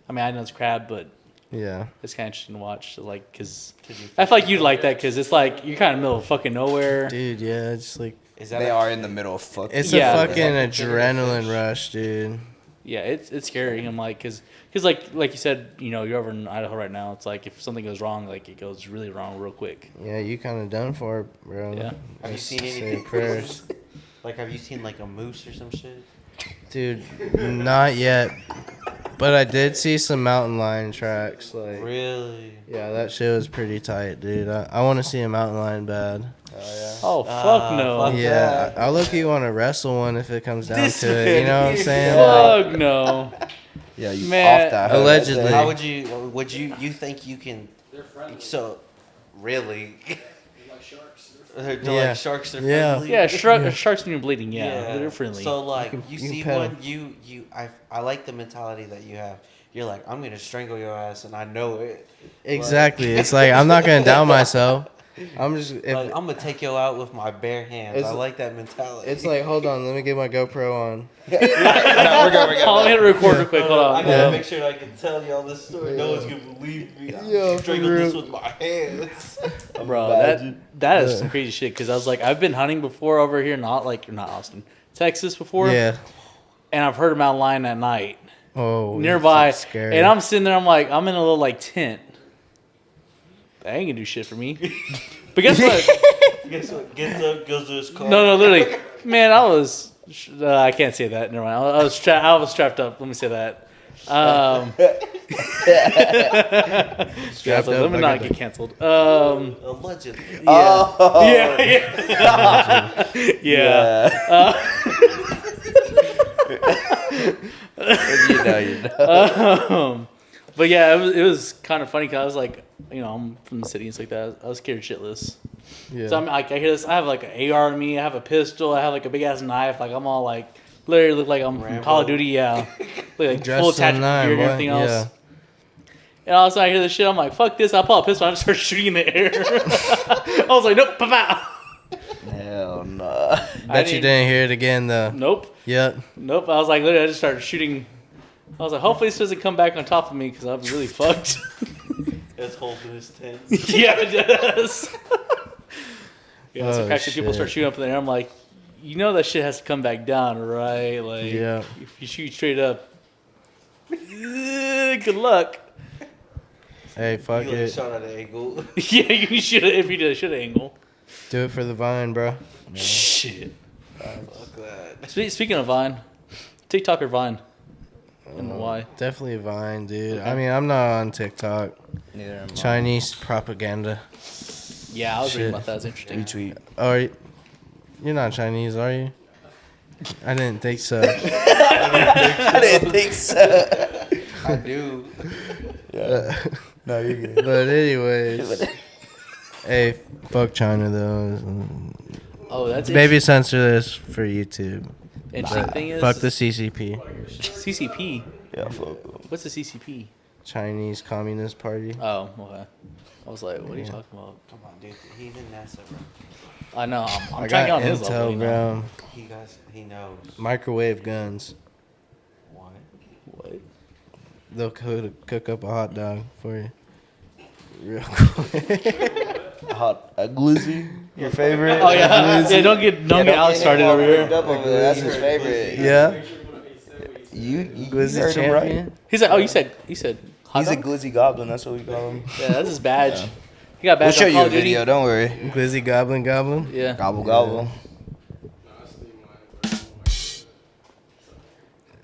I mean, I know it's crab, but Yeah. it's kind of interesting to watch. So, like, cause I feel like you'd like that because it's like you're kind of middle of fucking nowhere. Dude, yeah, it's like Is that They are in the middle of fucking. it's Yeah. a fucking Is that adrenaline rush, dude. Yeah, it's scary. I'm like, cause like you said, you're over in Idaho right now. It's like if something goes wrong, like it goes really wrong real quick. Yeah, you kind of done for it, bro. Yeah. Have you Just seen say anything? prayers. Like, have you seen like a moose or some shit? Dude, not yet. But I did see some mountain lion tracks. Like, Really? yeah, that shit was pretty tight, dude. I want to see a mountain lion bad. Oh fuck no! fuck Yeah, that. I look you want to wrestle one if it comes down This to it. You know what I'm man. saying? Like, Fuck no! Yeah, you Man, off that. allegedly. How would you think you can? So, really? They're Yeah. like sharks. They're Yeah. friendly. Yeah, sharks when you're bleeding. Yeah, they're friendly. So like can- you you can see pet 'em. one, I like the mentality that you have. You're like, I'm gonna strangle your ass, and I know it. exactly. It's like I'm not gonna down myself. I'm just if Like, I'm gonna take you out with my bare hands. It's- I like that mentality. it's like hold on, let me get my GoPro on. No, we're good. I'll hit record real quick. Hold I on. gotta Yeah. make sure that I can tell y'all this story. No one's gonna believe me. Yeah, I for strangled real. this with my hands. Bro, that is some crazy shit. Because I was like, I've been hunting before over here, not Austin, Texas before. Yeah. And I've heard a mountain lion at night Oh. nearby, it's scary. and I'm sitting there. I'm like, I'm in a little like tent. That ain't gonna do shit for me. But guess what? Guess what? Gets up, goes to his car. No, literally, man, I was. I can't say that. Never mind. I was strapped up. Let me say that. Yeah, Strapped so up let me like not a- get canceled. Allegedly. Oh. Yeah. You know. But yeah, it was kind of funny because I was like, I'm from the city and stuff like that. I was scared shitless. Yeah. So I'm like, I hear this. I have like an AR on me. I have a pistol. I have like a big ass knife. Like I'm all like, literally look like I'm from Rambo. Call of Duty. Yeah, like Dressed full to the attachment nine, gear and boy. everything else. Yeah. And all of a sudden I hear this shit. I'm like, fuck this. I pull a pistol. I just start shooting in the air. I was like, nope, pow. Hell no. I Bet you didn't hear it again though. Nope. Yep. Nope. I was like, literally, I just started shooting. I was like, hopefully this doesn't come back on top of me because I was really fucked. It's holding his tent. Yeah, it does. Yeah, so Oh, actually people start shit. shooting up in the air. I'm like, that shit has to come back down, right? Like, Yeah. if you shoot straight up, good luck. Hey, fuck You like it. shot at an angle. Yeah, you should have if you did should have angle. Do it for the vine, bro. Shit. Fuck that. Speaking of Vine, TikTok or Vine, and why? Definitely Vine, dude. I mean, I'm not on TikTok. Neither am I. Chinese propaganda. Yeah, I was reading Shit. about that. It's interesting. Retweet. Or You're not Chinese, are you? I didn't think so. I didn't think so. I do. Yeah. No, you're good. But anyways, hey, fuck China though. Oh, that's Maybe censor this for YouTube. interesting thing is Fuck the CCP, CCP. Yeah, fuck them. What's the CCP? Chinese Communist Party. Oh, okay. I was like, what are you talking about? Come on, dude. He's in NASA, bro. I know. I'm I trying to got get on his intel, level. You know? bro. He knows. Microwave guns. What? What? They'll cook up a hot dog for you. Real quick. A glizzy, your favorite? Oh yeah. Yeah. Don't get Alex started over here. That's his favorite. Yeah. You Glizzy heard him right. champion. He's like, oh, you said. Hot He's a dog? glizzy goblin. That's what we call him. Yeah, that's his badge. He got We'll badge show on you Call a of Duty. video. Don't worry. Glizzy goblin. Yeah. Gobble gobble.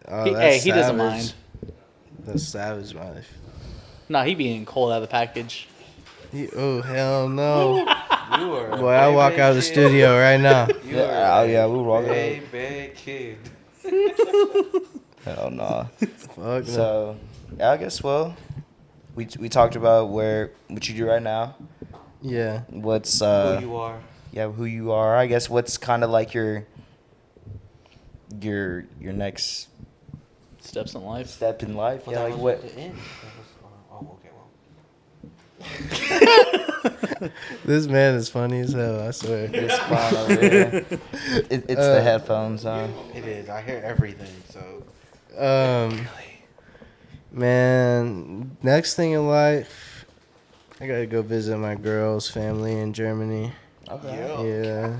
Oh, He, that's hey, he doesn't savage. mind. That's savage life. Nah, he being cold out of the package. Oh hell no! You are. Boy, I walk out of the studio right now. Yeah, we'll walk Big, big kid. Hell no. Fuck no. So, yeah, I guess, we talked about what you do right now. Yeah. What's, Who you are. yeah, who you are. I guess what's kind of like your next Steps in life. step in life. Well, Yeah, that like was what? at the end. Oh, okay, well. This man is funny as hell. I swear. This clown over here. It's the headphones, huh? It is. I hear everything, so. Man, next thing in life, I gotta go visit my girl's family in Germany. Okay. Yeah.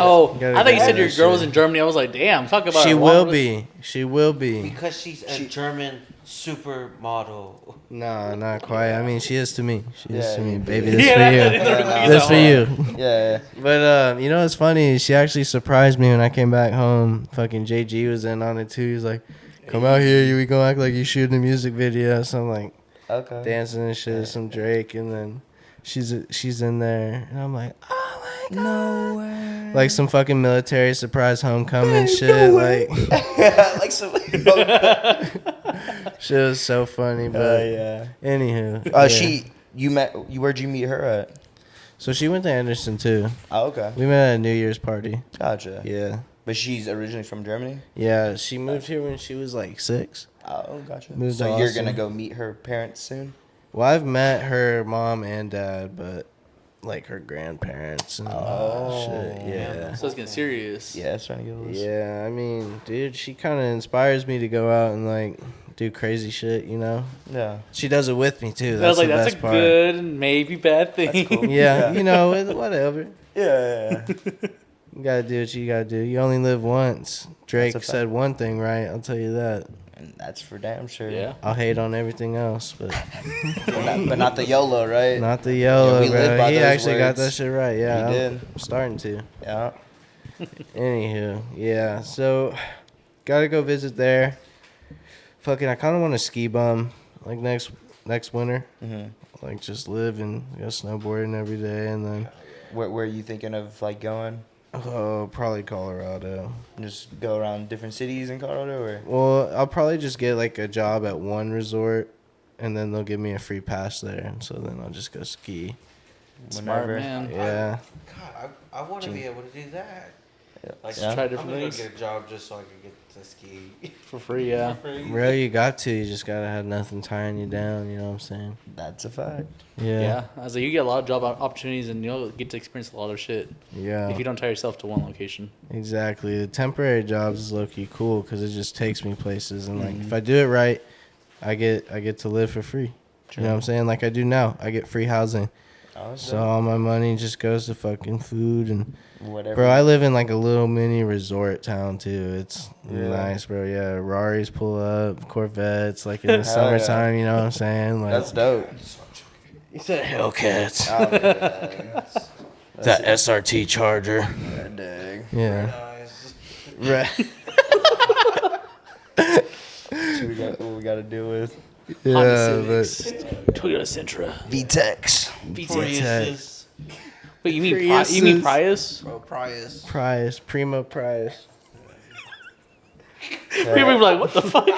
Oh, Gotta I thought you go said do your that girl was shit. in Germany. I was like, damn, talk about She a will long- be. She will be. Because she's a German supermodel. Nah, not quite. I mean, she is to me. She is Yeah, to me, yeah. baby. This Yeah, for you. This for you. Yeah. But you know what's funny? She actually surprised me when I came back home. Fucking JG was in on it too. He's like, "Come out here, we gonna act like you shooting a music video." So I'm like Okay. dancing and shit, some Drake, and then she's in there, and I'm like, "Oh my god!" No way. Like some fucking military surprise homecoming shit. Like Like some. shit was so funny. But Yeah. anywho, yeah. Where'd you meet her at? So she went to Anderson too. Oh, okay. We met at a New Year's party. Gotcha. Yeah. But she's originally from Germany? Yeah, she moved here when she was like 6. Oh, gotcha. Moved So to you're Austin. going to go meet her parents soon? Well, I've met her mom and dad, but like her grandparents and shit. Yeah. So it's getting serious. Yeah, it's trying to get a little... Yeah, I mean, dude, she kind of inspires me to go out and like do crazy shit, you know? Yeah. She does it with me too. I was like, the that's a best part. good and maybe bad thing. That's cool. Yeah, you know, whatever. Yeah. You gotta do what you gotta do. You only live once. Drake That's a said fact. one thing right, I'll tell you that. And that's for damn sure. Yeah. I'll hate on everything else, but But not the YOLO, right? not the yellow, we live bro. by He those actually got words. that shit right. Yeah, He I'm did. starting to. Yeah. Anywho, yeah. So, gotta go visit there. Fucking, I kind of want to ski bum like next winter. Mm-hmm. Like just live and go snowboarding every day, and then Where are you thinking of, like, going? probably Colorado. Just go around different cities in Colorado, or? Well, I'll probably just get like a job at one resort, and then they'll give me a free pass there, and so then I'll just go ski. Smart Whenever. man. Yeah. God, I want to be able to do that. Like, Yeah. Try I'm different gonna go things get a job just so I can get to ski. for free. Yeah. Bro, you got to. You just gotta have nothing tying you down. You know what I'm saying? That's a fact. Yeah. I was like, you get a lot of job opportunities and you'll get to experience a lot of shit Yeah. if you don't tie yourself to one location. Exactly. The temporary jobs is low key cool because it just takes me places, and like if I do it right, I get to live for free. You know what I'm saying? Like I do now. I get free housing, so all my money just goes to fucking food and. Whatever. Bro, I live in like a little mini resort town too. It's Yeah. nice, bro. Yeah, Raris pull up, Corvettes, like in the Hell summertime. You know what I'm saying? Like That's dope. you said Hellcats. Oh, That SRT Charger. dang. Yeah. Nice. Right. What we got to deal with? Honda Yeah, Civics, Toyota Sentra, VTEX. VTEC. Priuses. But you mean Priuses. you mean Prius? Bro, Prius. Prius, Primo Prius. People be like, what the fuck?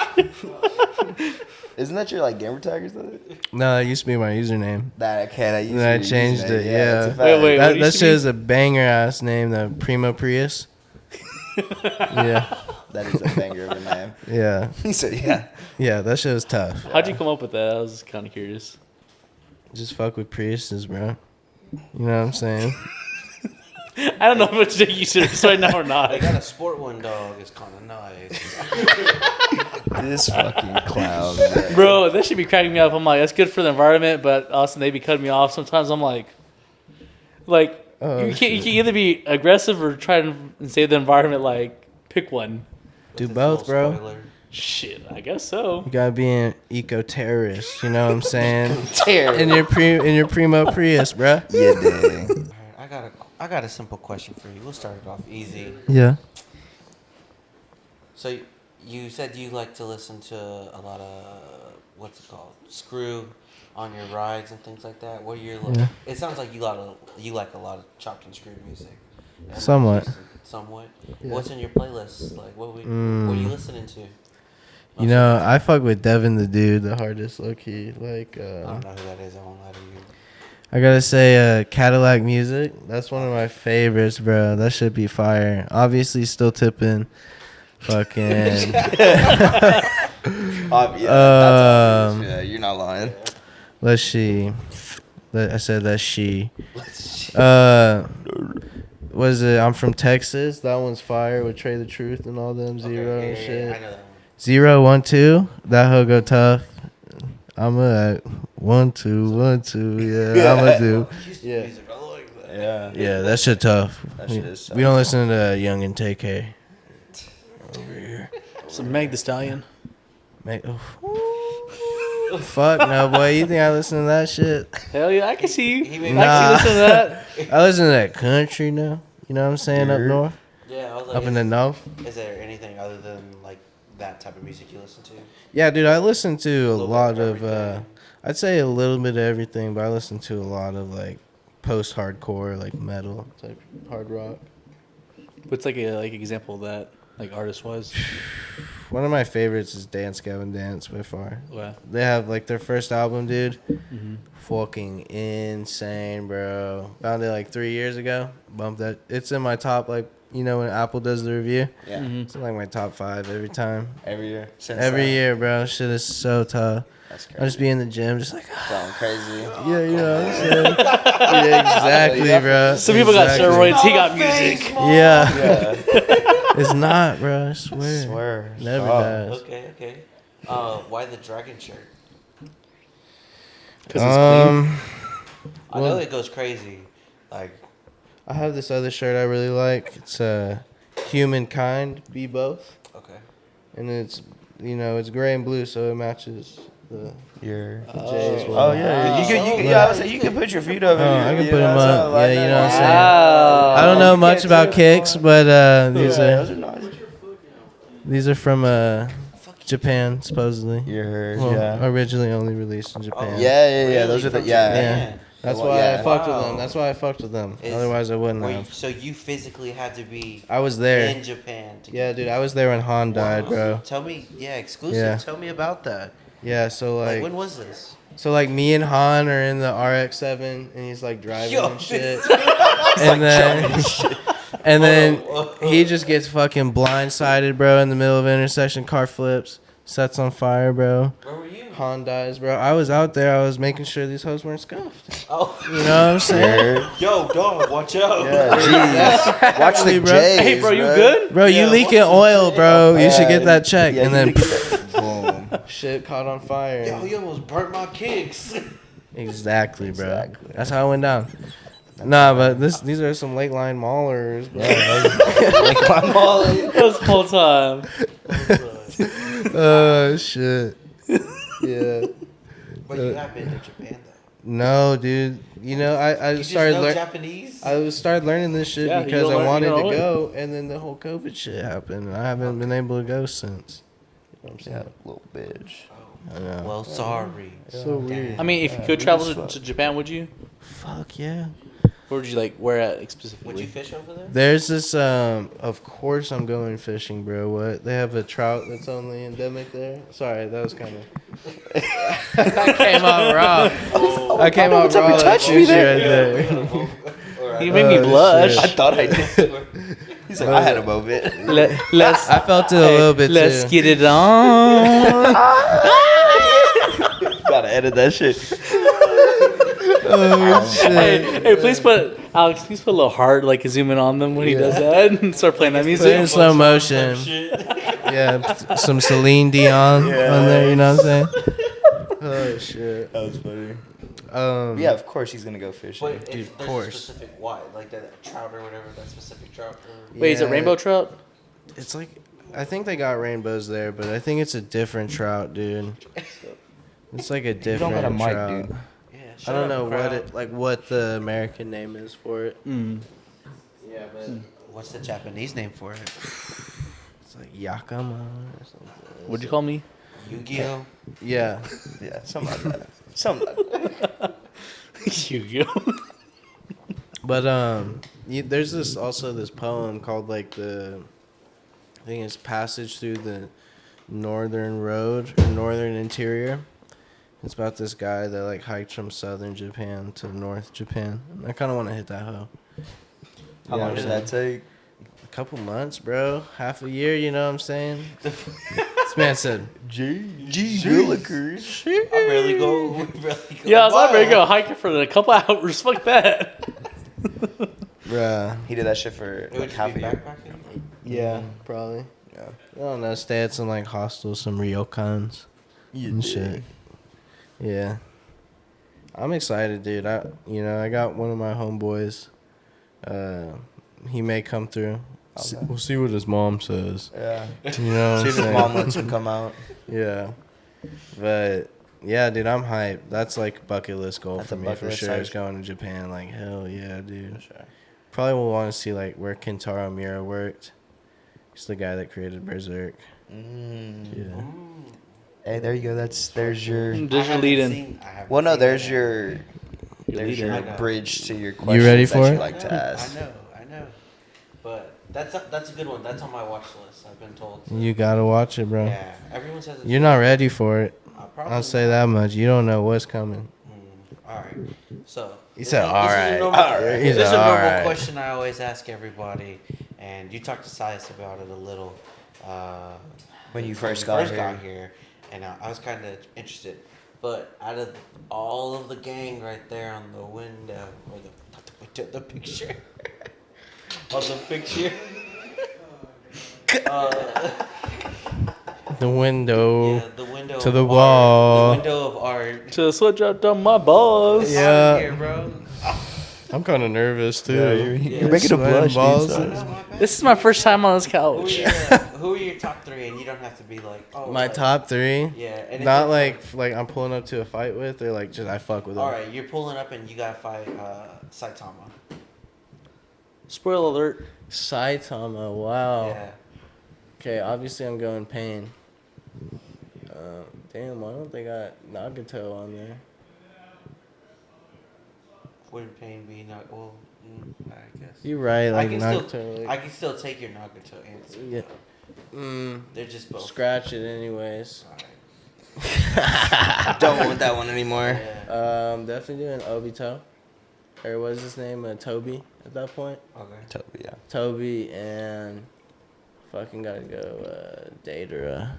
Isn't that your like gamer tag or something? No, that used to be my username. That I can't. I used Then I to changed username. it, yeah. it's a Wait, fact. wait. That, what that used to shit be? is a banger ass name, the Primo Prius. Yeah, That is a banger of a name. yeah, He said, "Yeah." yeah. That shit was tough. How'd you come up with that? I was kind of curious. Just fuck with Priuses, bro. You know what I'm saying? I don't know if it's you serious right now or not. I got a sport one, dog. It's kind of nice. This fucking clown. Bro, that should be cracking me up. I'm like, that's good for the environment, but also they be cutting me off. Sometimes I'm like, Oh, you can either be aggressive or try to save the environment. Like, pick one. Do With a both, little bro. spoiler. Shit, I guess so. You gotta be an eco-terrorist. You know what I'm saying? Terror. in your Primo Prius, bro. Yeah, dang. All right, I got a simple question for you. We'll start it off easy. Yeah. So you said you like to listen to a lot of what's it called, Screw, on your rides and things like that. What are your? Yeah. It sounds like you like a lot of chopped and screwed music. Somewhat. Somewhat. Yeah. What's in your playlist? Like what are you listening to? You know, I fuck with Devin the Dude, the hardest low key. Like, I don't know who that is. I won't lie to you. I gotta say, Cadillac Music. That's one of my favorites, bro. That should be fire. Obviously, still tipping. Fucking. Yeah, that's obvious. Yeah, you're not lying. Let's see. I said that's she. Was it? I'm from Texas. That one's fire with Trey the Truth and all them Zero and shit. I know that one. 0, 1, 2. That hoe go tough. I'm a 1, 2, 1, 2. Yeah, I'm a do. Yeah. Yeah. I like that. Yeah. Yeah, that shit tough. That shit is We don't listen to Young and TK. So Meg the Stallion. Fuck no, boy. You think I listen to that shit? Hell yeah, I can see you. He I made- can see listen to that. I listen to that country now. You know what I'm saying? Up Dude. north, Yeah, I was like, up in the north. is there anything other than like that type of music you listen to? Yeah, dude. I listen to a little lot bit of of. everything. I'd say a little bit of everything, but I listen to a lot of like post-hardcore, like metal type hard rock. What's like a example of that, like artist wise? One of my favorites is Dance Gavin Dance by far. Wow. They have like their first album, dude. Mm-hmm. Fucking insane, bro. Found it like 3 years ago. Bumped that. It's in my top, like, you know, when Apple does the review. Yeah. Mm-hmm. It's in like my top 5 every time. Every year. Since Every then. year, bro. Shit is so tough. That's I just crazy. be in the gym, just like, Going crazy. yeah, you know what I'm saying? Yeah, exactly, bro. Some people got Exactly. steroids. He got music. Yeah. Yeah. It's not, bro. I swear. Swear. Never Stop. does. Okay. Why the dragon shirt? Because it's clean. I Well- know it goes crazy. Like, I have this other shirt I really like. It's Humankind, Be Both. okay. And it's, you know, it's gray and blue, so it matches the Your. J as well. Oh yeah, you can. Yeah, I would say you can put your feet over. Oh, here, I can you put know, 'em so up. like Yeah, you that. know what I'm saying? Wow. I don't know you much can about too. kicks, but Those these are from Japan, supposedly. Yours, Well, yeah. Originally only released in Japan. Yeah. Really? Those are the From yeah. Japan? That's Well, why yeah. I fucked with Wow. them. That's why I fucked with them. Is- Otherwise, I wouldn't have. So you physically had to be I was there. in Japan to Yeah, dude, I was there when Han died, bro. Tell me, exclusive. Yeah. Tell me about that. Yeah, so Like, like, when was this? me and Han are in the RX-7, and he's like driving Yo, and shit. this- And then, and then Hold he just gets fucking blindsided, bro, in the middle of an intersection. Car flips, sets on fire, bro. Where were you? Han dies, bro. I was out there. I was making sure these hoes weren't scuffed. Oh, You know what I'm saying? yo, dog, watch out. Yeah, jeez. Watch the bro. J's, Hey, bro, you good? Bro, you Yeah, leaking oil, bro. You should get that checked. Yeah, And then boom. shit caught on fire. Yo, you almost burnt my kicks. Exactly, bro. Exactly. That's how it went down. Nah, but these are some late line maulers, bro. This whole time. Oh shit. Yeah. But you have been to Japan, though. No, dude. You know, I You just started know learning. Japanese? I started learning this shit Yeah, because you I learn- wanted you to know it. go, and then the whole COVID shit happened, and I haven't been able to go since. You know what I'm saying? Yeah, little bitch. I know. Well, sorry. So weird. I mean, if you could travel to Japan, would you? Fuck yeah. Where would you like? Where at Would specifically? you fish over there? There's this. Of course, I'm going fishing, bro. What? They have a trout that's only endemic there. Sorry, that was kind of. I came out raw. I came out raw. You touched me there. Right there. You made me blush. I thought I did. He's like, I had a moment. Let's I felt it a little bit let's too. get it on. Gotta edit that shit. Oh shit. Hey, please put Alex. Please put a little heart, like zoom in on them when he does that, and start playing that Put it music. in slow motion. Yeah, some Celine Dion on there. You know what I'm saying? Oh shit. That was funny. Yeah, of course he's gonna go fishing. Wait, Dude, if of there's course. a specific why, like that trout or whatever, that specific trout. Or... Wait, is it Yeah. rainbow trout? It's like I think they got rainbows there, but I think it's a different trout, dude. It's like a different got a mic, trout. dude. Yeah, I don't know what the American name is for it. Mm. Yeah, but What's the Japanese name for it? it's like Yakama or something. What'd you call me? Yu-Gi-Oh. Yeah. Yeah, something like that. Something like that. Yu-Gi-Oh. But there's this poem called like I think it's Passage Through the Northern Road or Northern Interior. It's about this guy that like hiked from southern Japan to North Japan. And I kind of want to hit that hoe. How long did that take? A couple months, bro. Half a year, you know what I'm saying? This man said, G Willikers. I barely go. Yeah, I was like, ready to go hiking for a couple hours. Fuck that. bruh. He did that shit for It like would half a be year. backpacking. Yeah, probably. Yeah. I don't know. Stay at some like hostels, some ryokans and shit. Yeah. I'm excited, dude. I got one of my homeboys. He may come through. Okay. We'll see what his mom says. Yeah. You know what See I'm if his saying? mom lets him come out. Yeah. But yeah, dude, I'm hyped. That's like bucket list goal That's for a me bucket for list sure. Is hike. going to Japan. Like hell yeah, dude. Sure. Probably will want to see like where Kentaro Miura worked. He's the guy that created Berserk. Yeah. Hey, there you go. There's your. There's your lead in. Well, no, there's your lead-in. I know. bridge to your question. ready for that it? you like to ask. I know. But that's a good one. That's on my watch list. I've been told. You gotta watch it, bro. Yeah, everyone says it's You're not ready for it. probably I'll say that much. You don't know what's coming. All right. So He said, this "All is a right." normal- All right. He This is said, a "All normal right." question I always ask everybody, and you talked to Sias about it a little. When you first got here, and I was kind of interested. But out of all of the gang right there on the window, or not the window, the picture, on the picture. The window. Yeah, the window To the of wall. Art, the window of art. To switch up on my balls. It's Yeah. out here, bro. I'm kind of nervous too. You're making a blush, balls. dude. This is my first time on this Who couch. are your top three? And you don't have to be like, oh. My like, top three. Yeah. And Not it's like I'm pulling up to a fight with, or like just I fuck with them. all right, you're pulling up and you gotta fight Saitama. Spoiler alert. Saitama. Wow. Yeah. Okay, obviously I'm going Pain. Damn, why don't they got Nagato on there? Wouldn't Pain be not? Well, I guess. You're right, like I can Nagato. still, like, I can still take your Nagato answer. yeah. They're just both. Scratch it anyways. Alright. Don't want that one anymore. Yeah. Definitely doing Obito. Or what was his name? Toby at that point. Okay. Totally, yeah. Toby and fucking gotta go Datara.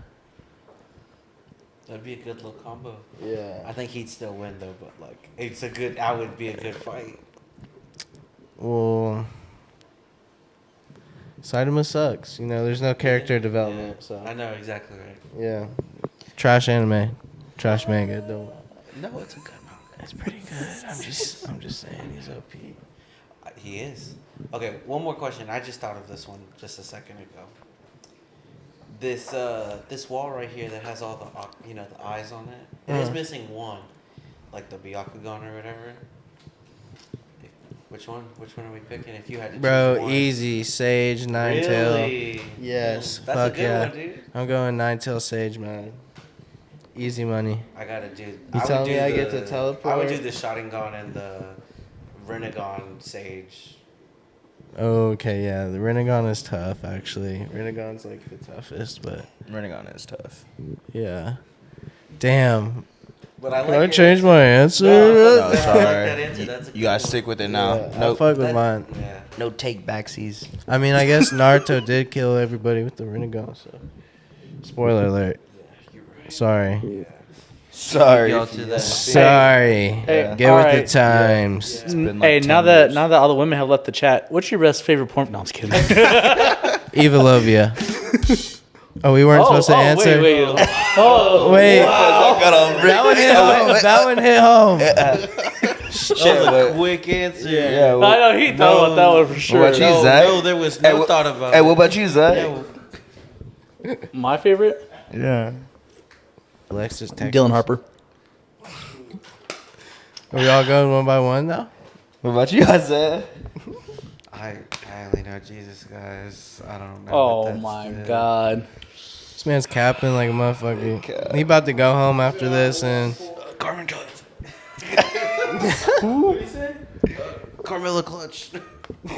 That'd be a good little combo. Yeah. I think he'd still win though, but like it's a good. I would be a good fight. Well, Saitama sucks. You know, there's no character development. Yeah. So I know exactly right. yeah, trash anime, trash manga. Don't. No, it's a good manga. It's pretty good. I'm just saying he's OP. He is. Okay, one more question. I just thought of this one just a second ago. This wall right here that has all the the eyes on it. It is missing one, like the Byakugan or whatever. Which one? Which one are we picking? If you had to Bro, choose one. easy Sage Ninetail. Really? Yes, That's fuck a good yeah. one, dude. I'm going Ninetail Sage, man. Easy money. I gotta do. You I would telling do me I the, get to teleport? I would do the Sharingan and the Renegon Sage. Okay, yeah, the Renegon is tough, actually. Renegon's like the toughest, but Renegon is tough. yeah. Damn. But I Can I like change my answer? No, I sorry. like that answer. That's a You gotta good stick one. with it now. Yeah, I Nope. fuck with mine. Yeah. No take backsies. I mean, I guess Naruto did kill everybody with the Rinnegan, so. Spoiler alert. Sorry. Sorry. Y'all to that. Sorry. Hey, Get with alright. the times. It's been like Hey, 10 now that years. all the women have left the chat, what's your best favorite porn? No, I'm just kidding. Evalovia. Oh, we weren't supposed to answer? Wait. Wait. That That one hit home. Shit, but- Quick answer. Yeah, I well, know he thought about that one for sure. about you? No, Zach? no, there was no Hey, thought about hey, it. what about you, Zach? Yeah, My favorite? Yeah. Alexis Texas. Dylan Harper. Are we all going one by one now? What about you, Zach? I only know Jesus, guys. I don't know. Oh what that's my it. god. This man's capping like a motherfucker. He about to go home after this and Carmen Jones. Carmelo Clutch. I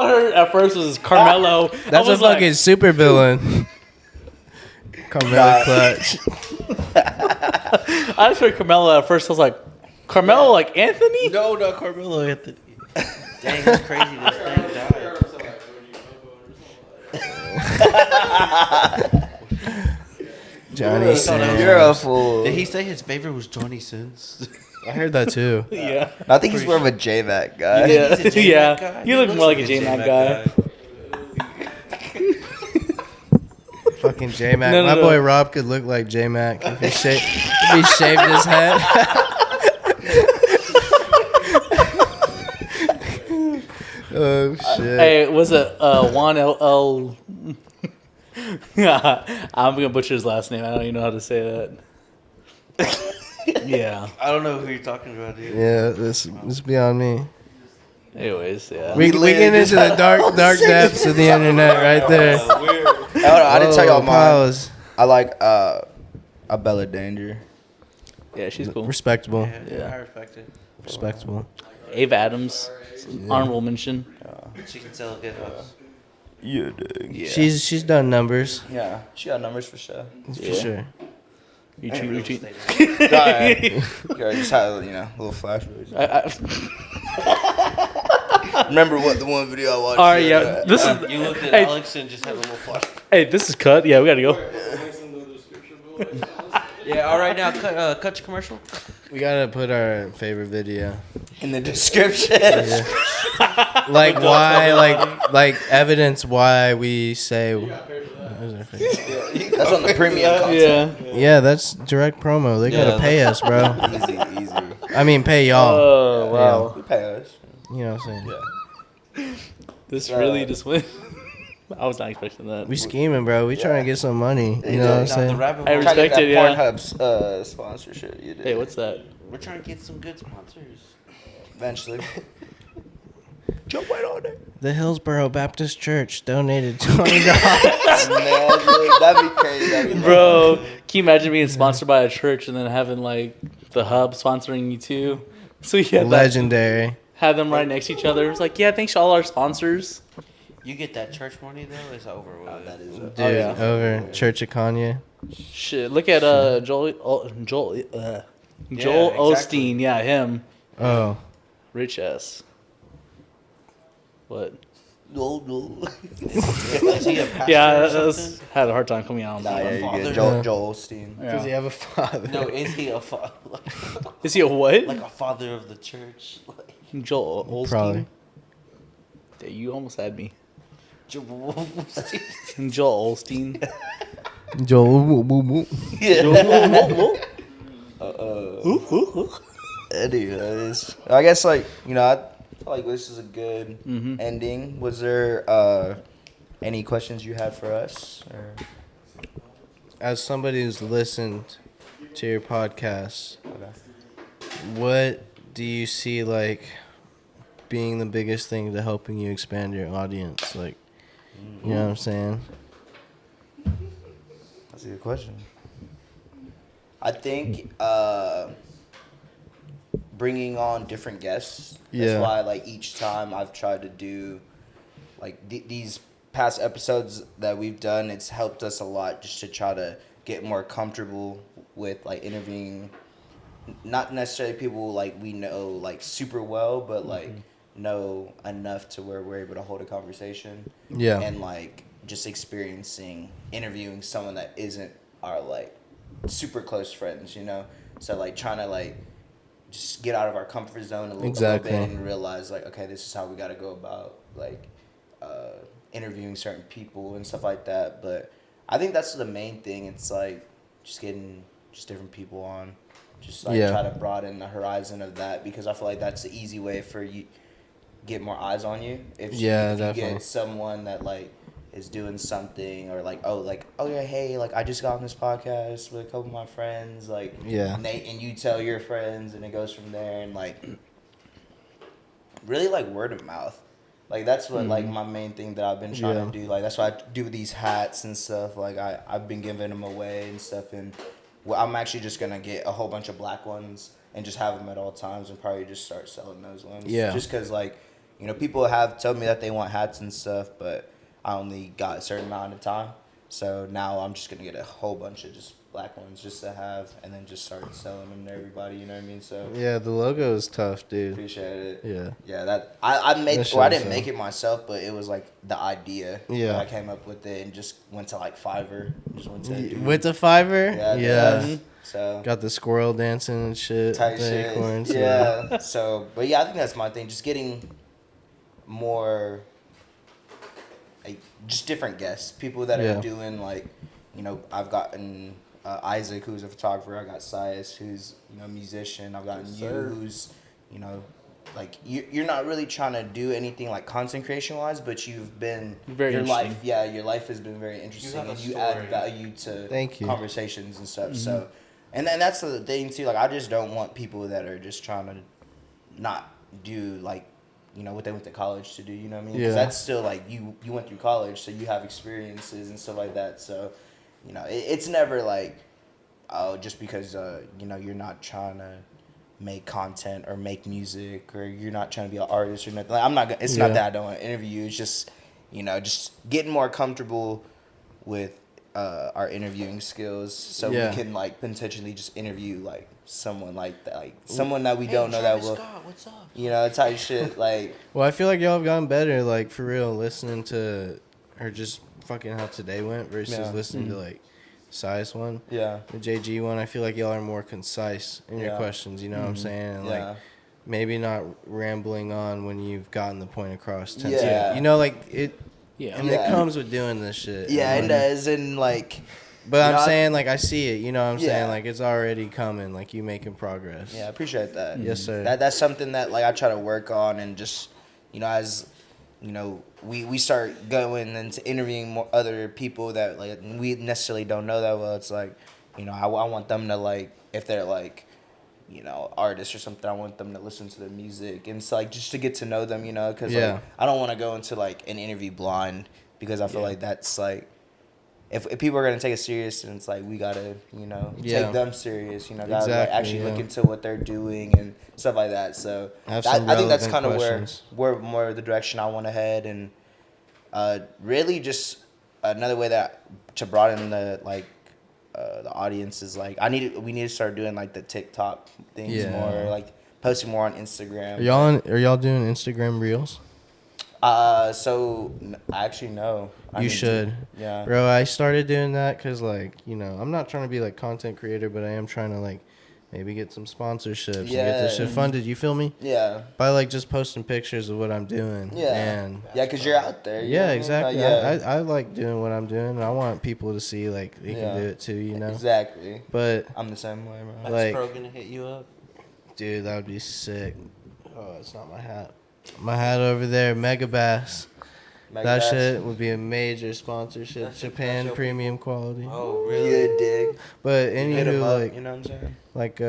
heard at first was Carmelo. that's I a was like, fucking super villain. Carmelo Clutch. I just heard Carmelo at first. I was like, Carmelo like Anthony? No, not Carmelo Anthony. Dang, it's crazy this thing died. Johnny You're a Sins. fool. Did he say his favorite was Johnny Sins? I heard that too. Yeah. I think he's more of a J-Mac guy. Yeah. He's a J-Mac Yeah. guy? You look looks more like a J-Mac guy. Fucking J Mac. No, no, My no. boy Rob could look like J Mac if he shaved his head. Oh shit. Hey, was it Juan L? I'm gonna butcher his last name. I don't even know how to say that. Yeah. I don't know who you're talking about, dude. Yeah, this beyond me. Anyways, yeah. We get into the dark depths of the internet right there. I didn't tell y'all mine. Pause. I like a Bella Danger. Yeah, she's cool. Respectable. Yeah, I respect it. Respectable. Ava Adams, honorable mention. She can sell a good house. Yeah, dude. Yeah. She's done numbers Yeah, she got numbers for sure. for sure. You Real cheat. estate. Alright. You just had, a little flash. Remember what the one video I watched? All right, yeah. This is. You looked at Hey. Alex and just had a little flash. Hey, this is cut. Yeah, we gotta go. Yeah, all right, now cut your commercial. We gotta put our favorite video. in the description. Like why, like evidence why we say. Where's our favorite? That's on the premium content. Yeah. Yeah, that's direct promo. They gotta Yeah. pay us, bro. Easy. I mean, pay y'all. Oh wow. You pay us. You know what I'm saying? Yeah. This really just went. I was not expecting that. We scheming, bro. We trying to get some money. You know what I'm Now, the saying? rabbit I hole. Trying to respect get it, that yeah. Pornhub sponsorship. You did. Hey, what's that? We're trying to get some good sponsors. Eventually. Jump right on it. The Hillsboro Baptist Church donated $20. That'd be crazy. Bro, can you imagine being sponsored by a church and then having like the hub sponsoring you too? So you had that, Legendary. have them right next to each other. It's like, yeah, thanks to all our sponsors. You get that church money though, it's over with. That is Dude, yeah. over Church of Kanye. Shit, look at Joel exactly. Osteen. Yeah, him. Oh. Rich ass. What? Is he a pastor Yeah, or that's, something? had a hard time coming out. Nah, yeah, you Father. get Joel Osteen. Does he Yeah. have a father? No, is he a Is he a what? like a father of the church? Joel Osteen. Probably. Yeah, you almost had me. Joel Joel Osteen. Joel. Woo, woo, woo. Anyways, I guess I feel like this is a good ending. Was there any questions you had for us? Or? As somebody who's listened to your podcast, what do you see like being the biggest thing to helping you expand your audience? Like, you know what I'm saying? That's a good question. I think bringing on different guests. Yeah. That's why like each time I've tried to do like these past episodes that we've done, it's helped us a lot just to try to get more comfortable with like interviewing not necessarily people like we know like super well, but like know enough to where we're able to hold a conversation. Yeah. And like just experiencing interviewing someone that isn't our like super close friends, you know? So like trying to like just get out of our comfort zone a little bit and realize like, okay, this is how we got to go about like interviewing certain people and stuff like that. But I think that's the main thing. It's like just getting just different people on, just like try to broaden the horizon of that, because I feel like that's the easy way for you get more eyes on you. If you get someone that like is doing something, or like oh yeah, hey, like I just got on this podcast with a couple of my friends, like and you tell your friends, and it goes from there, and like really like word of mouth. Like that's what like my main thing that I've been trying to do. Like that's why I do these hats and stuff. Like I've been giving them away and stuff, and I'm actually just gonna get a whole bunch of black ones and just have them at all times, and probably just start selling those ones. Yeah. Just because like, you know, people have told me that they want hats and stuff, but I only got a certain amount of time. So now I'm just gonna get a whole bunch of just black ones just to have, and then just start selling them to everybody. You know what I mean? So yeah, the logo is tough, dude. Appreciate it. Yeah. Yeah, that I made. Well, I didn't make it myself, but it was like the idea. Yeah. I came up with it and just went to like Fiverr. Just went to Fiverr. Yeah. So got the squirrel dancing and shit. Tight shit. Acorns, yeah. So, but yeah, I think that's my thing. Just getting more, like, just different guests, people that are doing like, you know, I've gotten Isaac, who's a photographer. I got Sias, who's, you know, a musician. I've gotten you, who's, you know, like you're not really trying to do anything like content creation wise, but you've been your life. Yeah, your life has been very interesting, and you add value to conversations and stuff. So, and then that's the thing too. Like I just don't want people that are just trying to not do like, you know, what they went to college to do. You know what I mean? Because that's still like you went through college, so you have experiences and stuff like that. So, you know, it's never like, oh, just because you know, you're not trying to make content or make music, or you're not trying to be an artist or nothing. Like, I'm not. It's not that I don't want to interview you. It's just, you know, just getting more comfortable with our interviewing skills, so we can like potentially just interview like someone like that, like someone that we don't know Travis that will. Scott, what's up? You know, type shit. Like, well, I feel like y'all have gotten better, like for real, listening to or just fucking how today went versus listening to like Size one. Yeah. The JG one, I feel like y'all are more concise in your questions, you know what I'm saying? And like maybe not rambling on when you've gotten the point across. You know, like it and it comes with doing this shit. Yeah, it does. And like, but I'm saying like I see it, you know what I'm saying? Like it's already coming, like you making progress. Yeah, I appreciate that. Yes, sir. That's something that like I try to work on, and just, you know, as you know, we start going into interviewing more other people that like we necessarily don't know that well. It's like, you know, I want them to like, if they're like, you know, artists or something, I want them to listen to their music, and it's like just to get to know them, you know, because like, I don't want to go into like an interview blind, because I feel like that's like, if people are gonna take it serious, and it's like we gotta, you know, take them serious, you know, gotta like actually look into what they're doing and stuff like that. So I think that's kind of where more the direction I want to head, and really just another way that to broaden the like the audience is like we need to start doing like the TikTok things more, like posting more on Instagram. Are y'all doing Instagram Reels? So actually no. You should. Yeah. Bro, I started doing that because like, you know, I'm not trying to be like content creator, but I am trying to like maybe get some sponsorships and get this shit funded. You feel me? Yeah. By like just posting pictures of what I'm doing. Yeah. And because you're out there. Yeah, exactly. I like doing what I'm doing, and I want people to see like they can do it too, you know? Exactly. But I'm the same way, bro. Like, Pro gonna hit you up? Dude, that would be sick. Oh, it's not my hat. My hat over there, Mega Bass. That shit would be a major sponsorship. Japan premium quality. Oh, really? Good dig. But anywho, like, you know what I'm saying? Like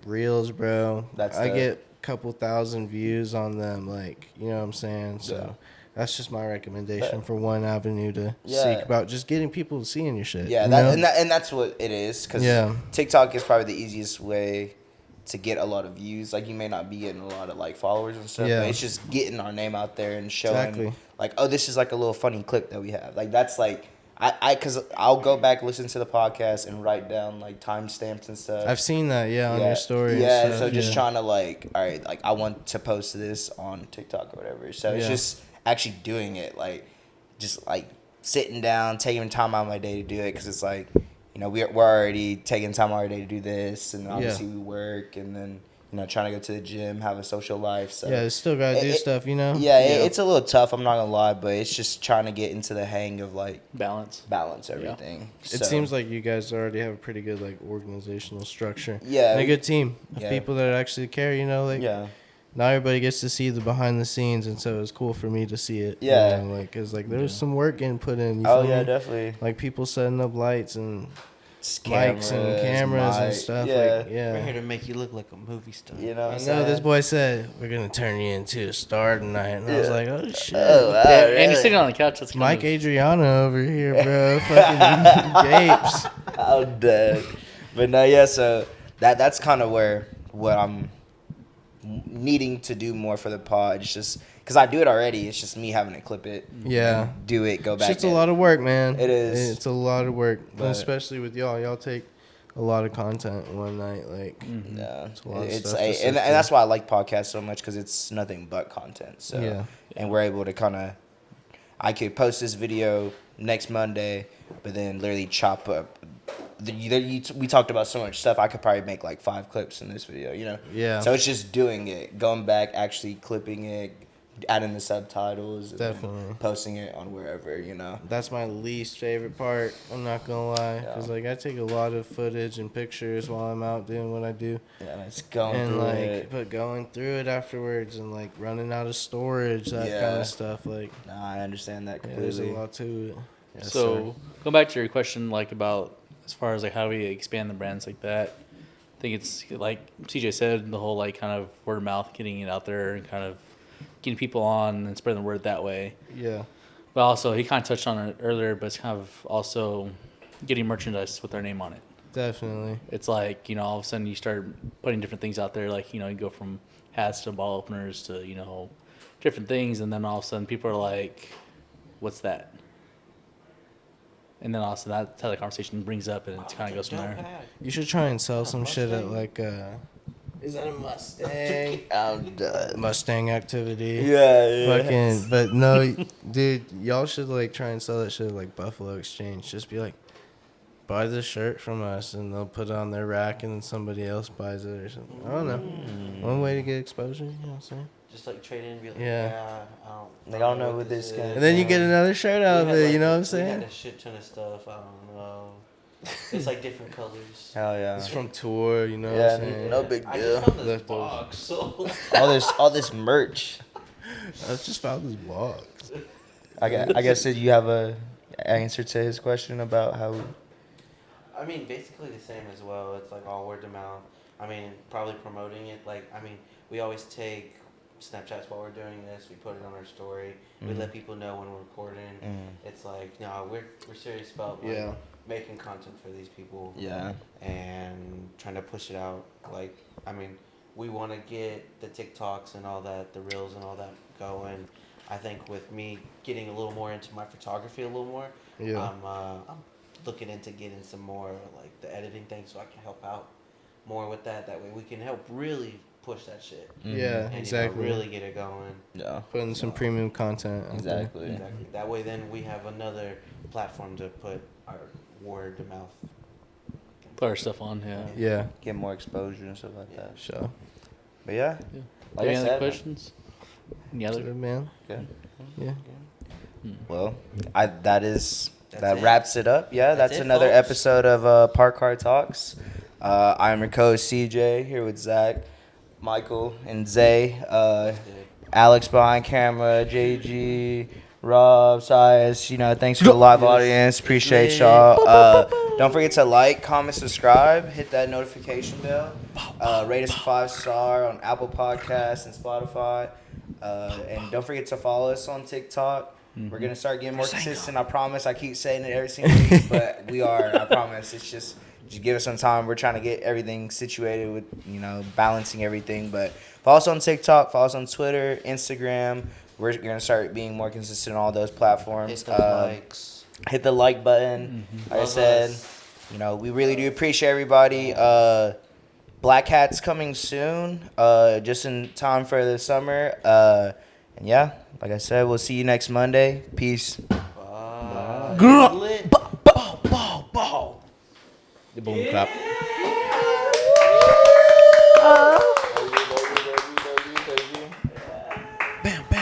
Reels, bro. I get a couple thousand views on them, like, you know what I'm saying? So that's just my recommendation for one avenue to seek about, just getting people seeing your shit. Yeah, and that's what it is, because TikTok is probably the easiest way to get a lot of views. Like, you may not be getting a lot of like followers and stuff, Yeah. but it's just getting our name out there and showing Exactly. like, oh, this is like a little funny clip that we have. Like, that's like because I'll go back, listen to the podcast, and write down like timestamps and stuff. I've seen that, on your story. Yeah, and stuff. so just trying to like, all right, like I want to post this on TikTok or whatever. So it's Yeah. just actually doing it, like just like sitting down, taking time out of my day to do it, because it's like, you know, we're already taking time out of our day to do this, and obviously we work, and then, you know, trying to go to the gym, have a social life. So Yeah, still gotta do stuff, you know. Yeah, it's a little tough. I'm not gonna lie, but it's just trying to get into the hang of like Balance. everything. It seems like you guys already have a pretty good like organizational structure. Yeah, and a good team of yeah. people that actually care. You know, like not everybody gets to see the behind the scenes, and so it's cool for me to see it. Yeah. you know, like because like there was some work getting put in. You Oh feel yeah, me? definitely. Like people setting up lights and mics and cameras and stuff. Yeah. Like, We're here yeah. to make you look like a movie star. You know what I I'm know saying? this boy said we're gonna turn you into a star tonight, and I was like, oh shit. Oh, wow, And really? you're sitting on the couch. That's kind Mike of, Adriano over here, bro. Fucking gapes. I'm dead. But no, yeah, so that's kind of what I'm needing to do more for the pod. It's just because I do it already. It's just me having to clip it. Yeah. Do it, go back. It's a lot of work, man. It is. It's a lot of work, But- especially with y'all. Y'all take a lot of content one night. Like, Yeah, It's a lot of it's stuff to sift and through. that's why I like podcasts so much, because it's nothing but content. So Yeah. and we're able to kind of, I could post this video next Monday, but then literally chop up. We talked about so much stuff. I could probably make like 5 clips in this video, you know. Yeah. So it's just doing it, going back, actually clipping it, adding the subtitles, and then Definitely. posting it on wherever, you know. that's my least favorite part. I'm not gonna lie, Yeah. because like I take a lot of footage and pictures while I'm out doing what I do, Yeah, and it's going and through like, it. but going through it afterwards and like running out of storage, that kind Yeah. of stuff. Like, Nah, I understand that yeah, there's a completely. lot to it. Yes, so sir. going back to your question, like about as far as like how we expand the brands like that, I think it's like CJ said, the whole like kind of word of mouth, getting it out there and kind of getting people on and spreading the word that way. Yeah. But also, he kind of touched on it earlier, but it's kind of also getting merchandise with our name on it. Definitely. It's like, you know, all of a sudden you start putting different things out there, like, you know, you go from hats to ball openers to, you know, different things, and then all of a sudden people are like, what's that? And then also that's how the conversation brings up, and it kind of goes from there. You should try and sell some shit at like is that a Mustang? I'm done. Mustang activity. Yeah, Fucking, but no, dude, y'all should like try and sell that shit at like Buffalo Exchange. Just be like, buy this shirt from us, and they'll put it on their rack, and then somebody else buys it or something. I don't know. One way to get exposure, you know what I'm saying? Just like trade in and be like, Yeah. I don't know what this guy- And then you get another shirt out of it, you know what I'm We saying? had a shit ton of stuff. I don't know. It's like different colors. Hell yeah. It's from tour, you know Yeah, what I'm saying? no big I deal. just found this Leftovers. box, so all this merch. I just found this box. I guess did you have a answer to his question about how? I mean, basically the same as well. It's like all word of mouth. I mean, probably promoting it. Like, I mean, we always take Snapchats while we're doing this. We put it on our story. We let people know when we're recording. It's like, no, we're serious about like, Yeah. making content for these people. Yeah. And trying to push it out. Like, I mean, we want to get the TikToks and all that, the reels and all that going. I think with me getting a little more into my photography a little more, Yeah. I'm looking into getting some more like the editing thing so I can help out more with that. That way we can help really push that shit. Yeah, And, exactly. You know, really get it going. Yeah. Putting some premium content out there. Exactly. Exactly. That way then we have another platform to put our word of mouth. Put our stuff on, yeah. Yeah, Get more exposure and stuff like that. sure. But yeah. Yeah. Like I Any other said, questions? Any other? Good, man. Good. Yeah. Well, that it. wraps it up. Yeah, that's it, another folks. episode of Park Car Talks. I'm your co-host CJ here with Zach, Michael, and Zay. Alex behind camera, JG, Rob, Sias. You know, thanks for the live audience. Appreciate y'all. Don't forget to like, comment, subscribe, hit that notification bell. Rate us a 5-star on Apple Podcasts and Spotify. And don't forget to follow us on TikTok. We're gonna start getting more consistent. I promise. I keep saying it every single week, but we are. I promise. It's just just give us some time. We're trying to get everything situated with, balancing everything. But follow us on TikTok, follow us on Twitter, Instagram. We're going to start being more consistent on all those platforms. Hit those likes. Hit the like button. Like I said, we really do appreciate everybody. Black Hat's coming soon, just in time for the summer. And yeah, like I said, we'll see you next Monday. Peace. Bye. Girl. Lit. The boom clap.